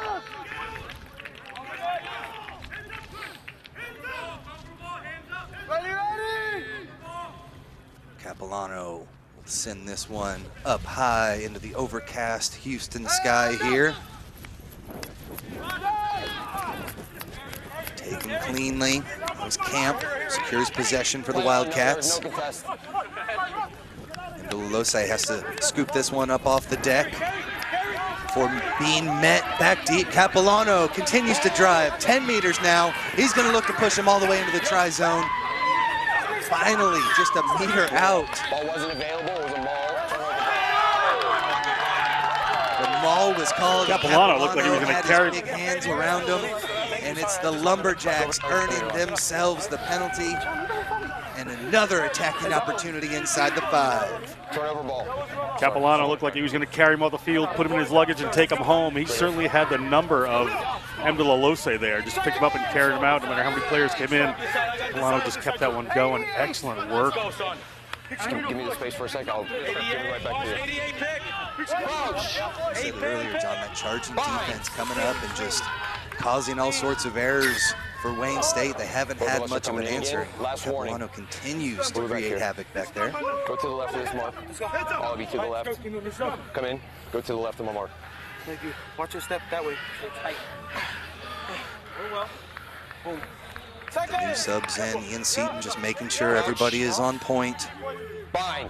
Capilano will send this one up high into the overcast Houston sky here. Taken cleanly. That was Camp. Secures possession for the Wildcats. And Mdelalose has to scoop this one up off the deck before being met back deep. Capilano continues to drive. 10 meters now. He's going to look to push him all the way into the try zone. Finally, just a meter out. Ball wasn't available. It was a maul. The maul was called. Capilano looked like he was going to carry. Big hands around him, and it's the Lumberjacks earning themselves the penalty, and another attacking opportunity inside the 5. Turnover ball. Capilano looked like he was going to carry him off the field, put him in his luggage, and take him home. He certainly had the number of Mdelalose there. Just picked him up and carried him out, no matter how many players came in. Capilano just kept that one going. Excellent work. Give me the space for a sec. I'll give it right back to you. I said it earlier, John, that charging defense coming up and just causing all sorts of errors for Wayne State. They haven't had much of an answer. Capilano continues to create havoc back there. Go to the left of this mark. All of you to the left. Come in. Go to the left of my mark. Thank you. Watch your step that way. Very well. Boom. The new subs in, Ian Seaton just making sure everybody is on point.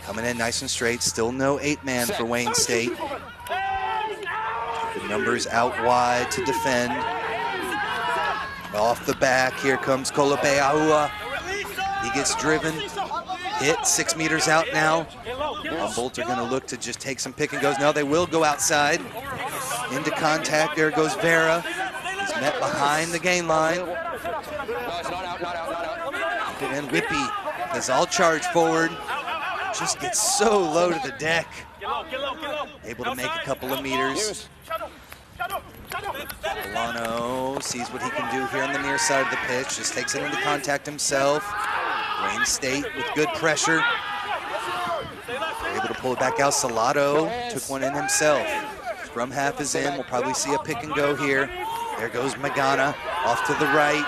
Coming in nice and straight, still no 8-man for Wayne State. The numbers out wide to defend. Off the back, here comes Kolope Ahua. He gets driven, hit 6 meters out now. Humboldt are gonna look to just take some pick and goes. No, they will go outside. Into contact, there goes Vera. He's met behind the gain line. And then Whippy is all charged forward. Just gets so low to the deck. Able to make a couple of meters. Milano sees what he can do here on the near side of the pitch. Just takes it into contact himself. Wayne State with good pressure. They're able to pull it back out. Salado took one in himself. Scrum half is in. We'll probably see a pick and go here. There goes Magana off to the right.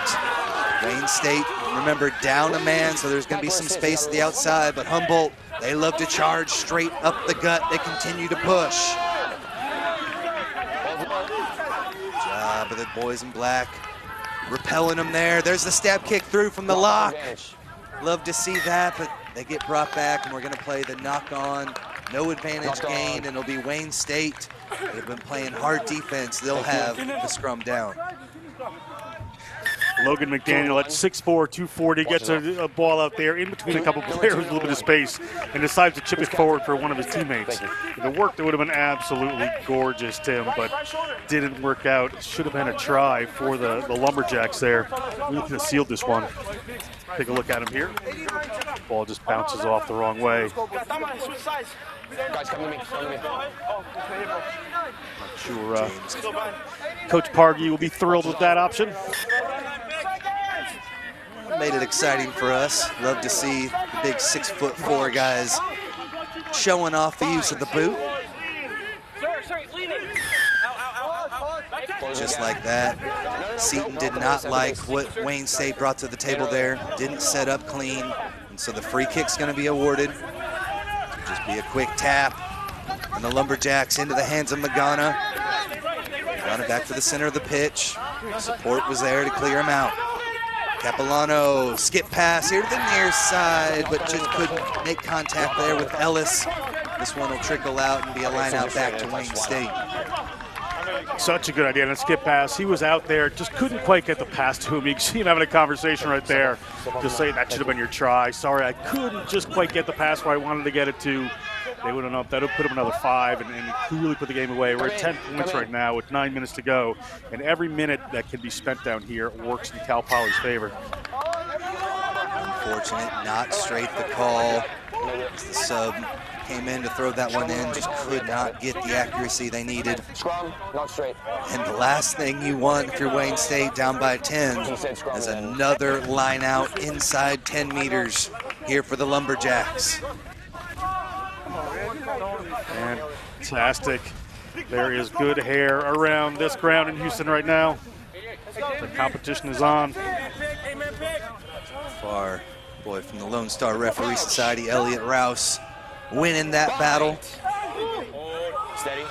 Wayne State, remember, down a man, so there's going to be some space at the outside, but Humboldt, they love to charge straight up the gut. They continue to push. Good job of the boys in black, repelling them there. There's the stab kick through from the lock. Love to see that, but they get brought back, and we're going to play the knock-on. No advantage gained, and it'll be Wayne State. They've been playing hard defense. They'll have the scrum down. Logan McDaniel at 6'4", 240, gets a ball out there in between a couple players with a little bit of space and decides to chip it forward for one of his teammates. The work that would have been absolutely gorgeous, Tim, but didn't work out. Should have been a try for the Lumberjacks there. We could have sealed this one. Take a look at him here. Ball just bounces off the wrong way. Guys, come to me. Not sure Coach Pargy will be thrilled with that option. Made it exciting for us. Love to see the big 6'4" guys showing off the use of the boot. Just like that. Seton did not like what Wayne State brought to the table there. Didn't set up clean, and so the free kick's going to be awarded. Just be a quick tap, and the Lumberjacks into the hands of Magana. Magana back to the center of the pitch. Support was there to clear him out. Capilano, skip pass here to the near side, but just couldn't make contact there with Ellis. This one will trickle out and be a line out back to Wayne State. Such a good idea, and a skip pass. He was out there, just couldn't quite get the pass to him. You can see him having a conversation right there, just saying that should have been your try. Sorry, I couldn't just quite get the pass where I wanted to get it to. They would have known that would put him another 5 and clearly put the game away. We're at 10 points right now with 9 minutes to go, and every minute that can be spent down here works in Cal Poly's favor. Unfortunate, not straight the call. As the sub came in to throw that one in, just could not get the accuracy they needed. Scrum, not straight. And the last thing you want if you're Wayne State down by 10 is another line out inside 10 meters here for the Lumberjacks. Fantastic. There is good hair around this ground in Houston right now. The competition is on. Far, boy, from the Lone Star Referee Society, Elliot Rouse, winning that battle. Steady.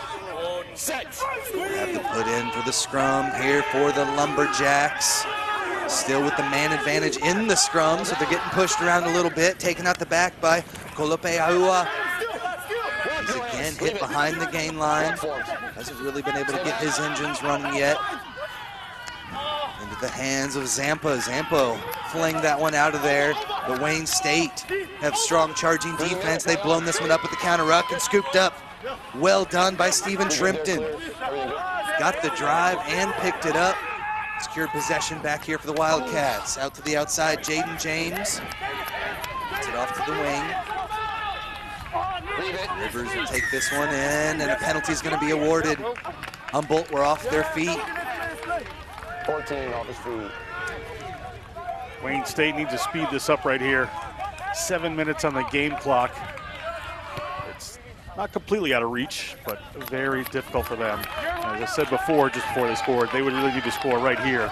Set. Have to put in for the scrum here for the Lumberjacks. Still with the man advantage in the scrum, so they're getting pushed around a little bit. Taken out the back by Kolope Aua. He's again hit behind the gain line. Hasn't really been able to get his engines running yet. Into the hands of Zampa. Zampo fling that one out of there. But Wayne State have strong charging defense. They've blown this one up with the counter ruck and scooped up. Well done by Stephen Shrimpton. Got the drive and picked it up. Secured possession back here for the Wildcats. Out to the outside, Jaden James. Gets it off to the wing. Rivers will take this one in, and a penalty is going to be awarded. Humboldt were off their feet. 14 off his feet. Wayne State needs to speed this up right here. 7 minutes on the game clock. It's not completely out of reach, but very difficult for them. As I said before, just before they scored, they would really need to score right here.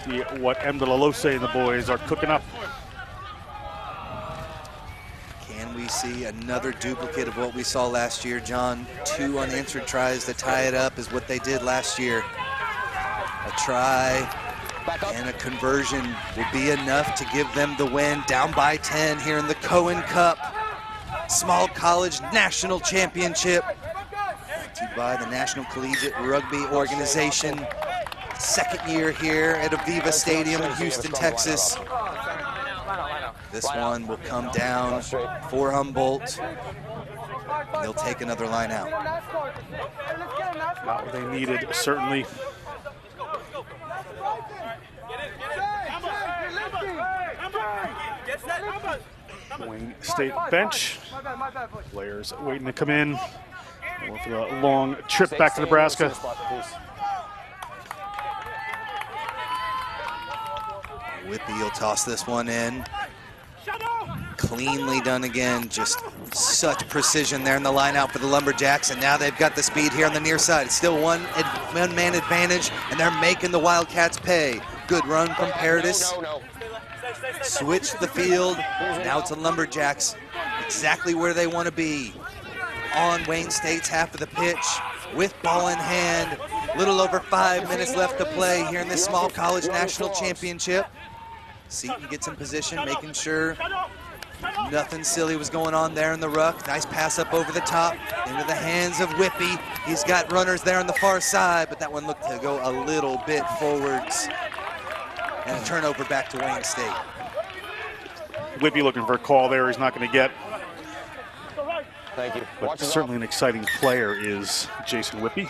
See what M. De La Lose and the boys are cooking up. Can we see another duplicate of what we saw last year, John? 2 unanswered tries to tie it up is what they did last year. A try and a conversion will be enough to give them the win. Down by 10 here in the Cohen Cup Small College National Championship. Brought to you by the National Collegiate Rugby Organization. Second year here at Aviva Stadium in Houston, Texas. This one will come down for Humboldt. They'll take another line out. Not what they needed, certainly. Wayne State bench. Players waiting to come in. Going for the long trip back to Nebraska. Whippy will toss this one in. Cleanly done again, just Such precision there in the line out for the Lumberjacks, and now they've got the speed here on the near side. It's still one-man advantage, and they're making the Wildcats pay. Good run from Paradis. Switch the field. Now it's the Lumberjacks exactly where they want to be. On Wayne State's half of the pitch with ball in hand. Little over 5 minutes left to play here in this small college national championship. Seton gets in position, making sure nothing silly was going on there in the ruck. Nice pass up over the top into the hands of Whippy. He's got runners there on the far side, but that one looked to go a little bit forwards. And a turnover back to Wayne State. Whippy looking for a call there. He's not going to get. Thank you. But certainly an exciting player is Jason Whippy.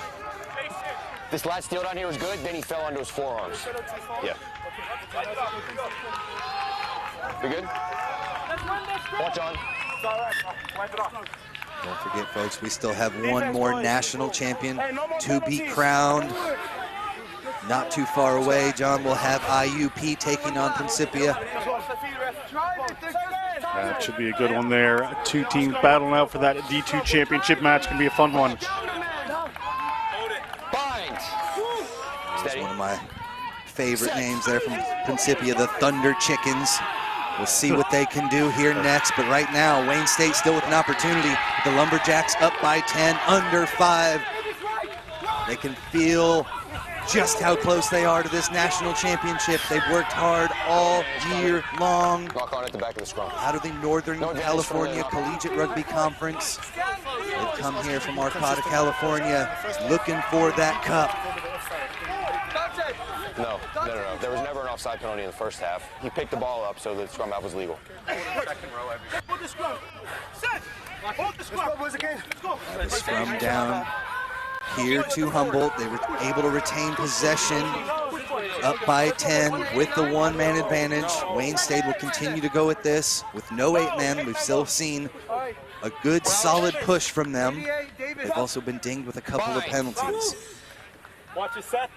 This last steal down here was good, then he fell onto his forearms. Yeah. We good? Watch on. Don't forget, folks, we still have one more national champion to be crowned. Not too far away, John, will have IUP taking on Principia. That should be a good one there. Two teams battling out for that D2 championship match. Can be a fun one. That's one of my favorite names there from Principia, the Thunder Chickens. We'll see what they can do here next, but right now, Wayne State still with an opportunity. The Lumberjacks up by 10, under 5. They can feel just how close they are to this national championship. They've worked hard all year long. Knock on at the back of the scrum. Out of the Northern California Collegiate Rugby Conference. They've come here from Arcata, California, looking for that cup. No. There was never an offside penalty in the first half. He picked the ball up, so the scrum half was legal. The scrum down here to Humboldt. They were able to retain possession, up by 10 with the one-man advantage. Wayne State will continue to go at this with no 8-man. We've still seen a good, solid push from them. They've also been dinged with a couple of penalties. Watch your set.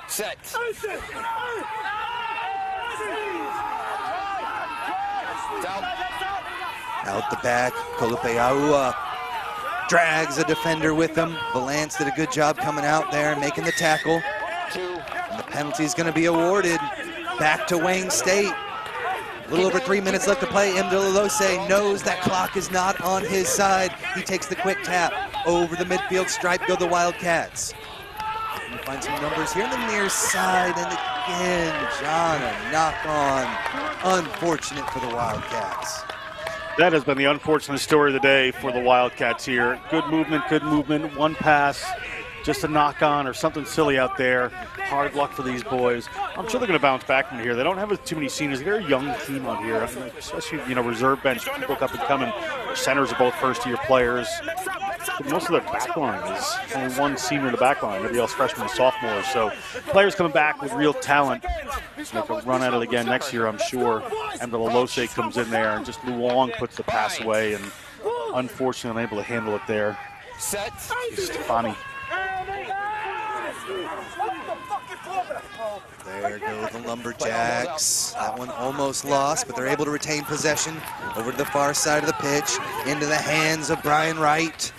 Set. Out the back, Kolupeaua drags a defender with him. Valance did a good job coming out there and making the tackle. And the penalty is going to be awarded back to Wayne State. A little over 3 minutes left to play. M. Delalose knows that clock is not on his side. He takes the quick tap over the midfield stripe. Go the Wildcats. We find some numbers here on the near side, and again, John, a knock on. Unfortunate for the Wildcats. That has been the unfortunate story of the day for the Wildcats here. Good movement, one pass, just a knock on or something silly out there. Hard luck for these boys. I'm sure they're going to bounce back from here. They don't have too many seniors. They're a young team out here, especially, reserve bench, people up and coming. Their centers are both first-year players. But most of their backline is only one senior in the backline. Everybody else freshmen and sophomores. So players coming back with real talent. They can run at it again next year, I'm sure. And Delalose comes in there, and just Luong puts the pass away, and unfortunately unable to handle it there. Set. Stefani. There go the Lumberjacks. That one almost lost, but they're able to retain possession over to the far side of the pitch, into the hands of Brian Wright.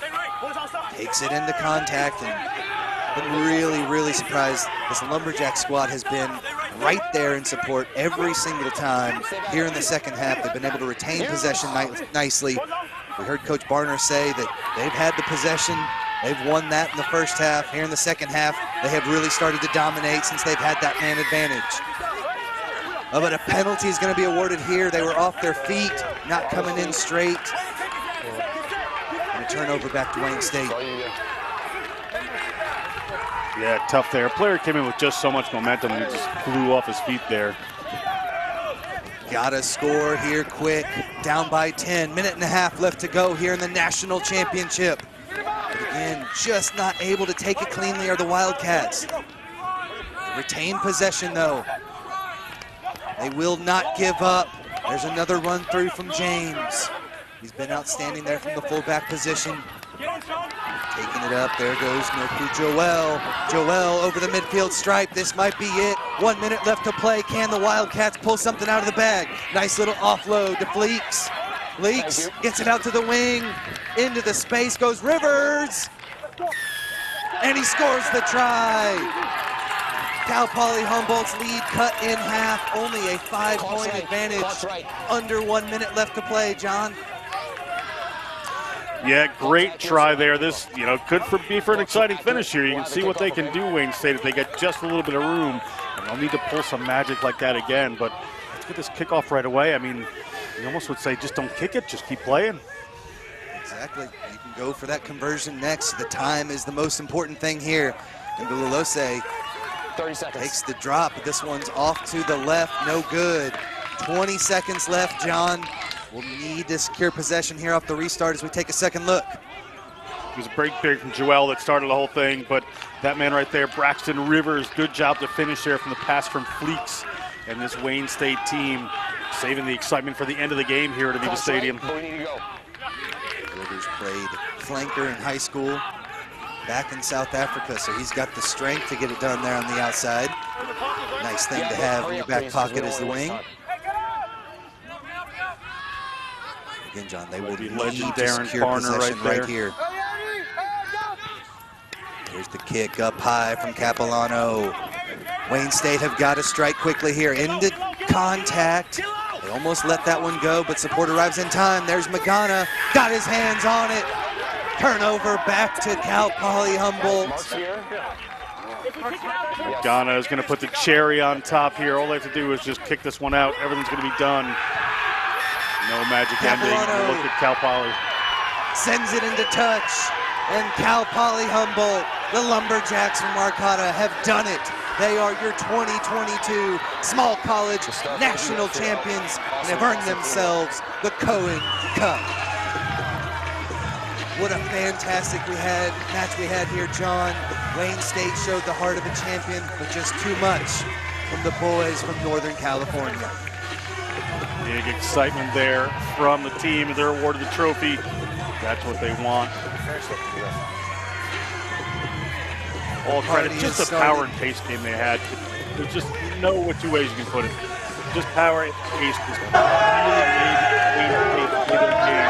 Takes it into contact, and been really surprised. This Lumberjack squad has been right there in support every single time. Here in the second half, they've been able to retain possession nicely. We heard Coach Barner say that they've had the possession. They've won that in the first half. Here in the second half, they have really started to dominate since they've had that man advantage. But a penalty is going to be awarded here. They were off their feet, not coming in straight. And a turnover back to Wayne State. Yeah, tough there. A player came in with just so much momentum and he just flew off his feet there. Gotta score here quick. Down by 10. Minute and a half left to go here in the national championship. But again, just not able to take it cleanly are the Wildcats. They retain possession though. They will not give up. There's another run through from James. He's been outstanding there from the fullback position. Taking it up, there goes Noku Joel. Joel over the midfield stripe, this might be it. 1 minute left to play. Can the Wildcats pull something out of the bag? Nice little offload to Fleeks. Leaks, gets it out to the wing. Into the space goes Rivers. And he scores the try. Cal Poly Humboldt's lead cut in half. Only a 5-point advantage. Under 1 minute left to play, John. Yeah, great try there. This, could be for an exciting finish here. You can see what they can do, Wayne State, if they get just a little bit of room. And they'll need to pull some magic like that again. But let's get this kickoff right away. I mean, you almost would say just don't kick it, just keep playing. Exactly. You can go for that conversion next. The time is the most important thing here. And Bululose 30 seconds. Takes the drop, but this one's off to the left. No good. 20 seconds left, John. We'll need to secure possession here off the restart as we take a second look. It was a break period from Joel that started the whole thing, but that man right there, Braxton Rivers, good job to finish there from the pass from Fleeks. And this Wayne State team saving the excitement for the end of the game here at Aviva Stadium. Rivers played flanker in high school, back in South Africa, so he's got the strength to get it done there on the outside. Nice thing to have in your back pocket as the wing. Again, John, they will need to secure possession right here. Here's the kick up high from Capilano. Wayne State have got to strike quickly here. Into contact. They almost let that one go, but support arrives in time. There's Magana. Got his hands on it. Turnover back to Cal Poly Humboldt. Magana is going to put the cherry on top here. All they have to do is just kick this one out. Everything's going to be done. No magic ending. Look at Cal Poly. Sends it into touch. And Cal Poly Humboldt, the Lumberjacks from Arcata, have done it. They are your 2022 Small College National Champions and have earned themselves the Cohen Cup. What a fantastic match we had here, John. Wayne State showed the heart of a champion, but just too much from the boys from Northern California. Big excitement there from the team. They're awarded the trophy. That's what they want. All credit, just the power and pace game they had. There's just no two ways you can put it. Just power and pace just really made Wayne State play their game.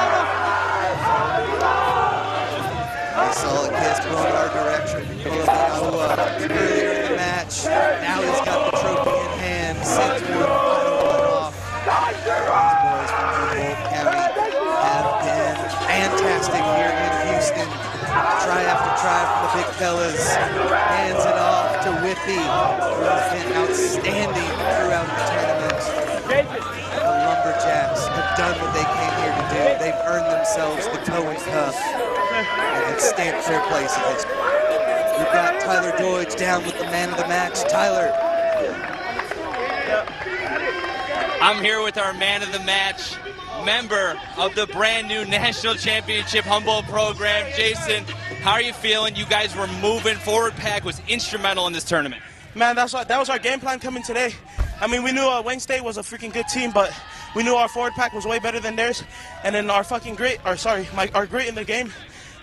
I saw a kiss going our direction. Earlier in the match. Now he's got the trophy in hand. Sends one final one off. These boys from Humboldt County have been fantastic here in Houston. Try after try from the big fellas. Hands it off to Whippy, who has been outstanding throughout the tournament. The Lumberjacks have done what they came here to do. They've earned themselves the Cohen Cup and have stamped their place in history. We've got Tyler Deutsch down with the man of the match. Tyler. I'm here with our man of the match, member of the brand new National Championship Humboldt program. Jason, how are you feeling? You guys were moving. Forward pack was instrumental in this tournament. Man, that was our game plan coming today. I mean, we knew Wayne State was a freaking good team, but we knew our forward pack was way better than theirs. And then our grit in the game,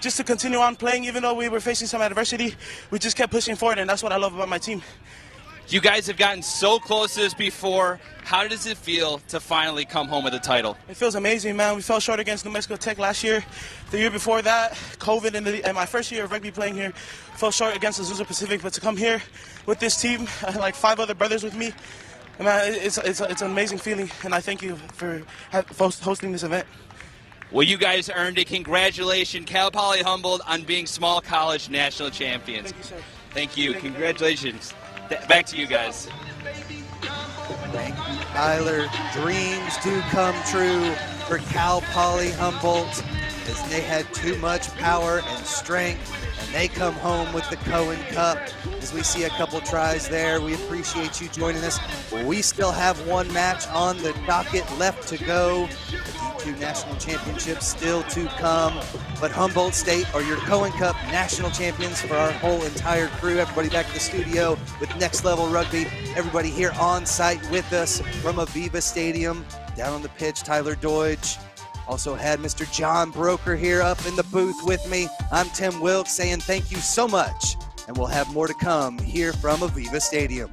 just to continue on playing, even though we were facing some adversity, we just kept pushing forward, and that's what I love about my team. You guys have gotten so close to this before. How does it feel to finally come home with a title? It feels amazing, man. We fell short against New Mexico Tech last year. The year before that, COVID, and my first year of rugby playing here, fell short against Azusa Pacific. But to come here with this team, like 5 other brothers with me, man, it's an amazing feeling, and I thank you for hosting this event. Well, you guys earned it. Congratulations, Cal Poly Humboldt, on being Small College National Champions. Thank you, sir. Thank you. Congratulations. Back to you guys. Thank you, Tyler. Dreams do come true for Cal Poly Humboldt as they had too much power and strength, and they come home with the Cohen Cup. As we see a couple tries there, we appreciate you joining us. We still have one match on the docket left to go. The D2 National Championship still to come, but Humboldt State are your Cohen Cup national champions for our whole entire crew. Everybody back at the studio with Next Level Rugby. Everybody here on site with us from Aviva Stadium. Down on the pitch, Tyler Deutsch. Also had Mr. John Broker here up in the booth with me. I'm Tim Wilkes saying thank you so much, and we'll have more to come here from Aviva Stadium.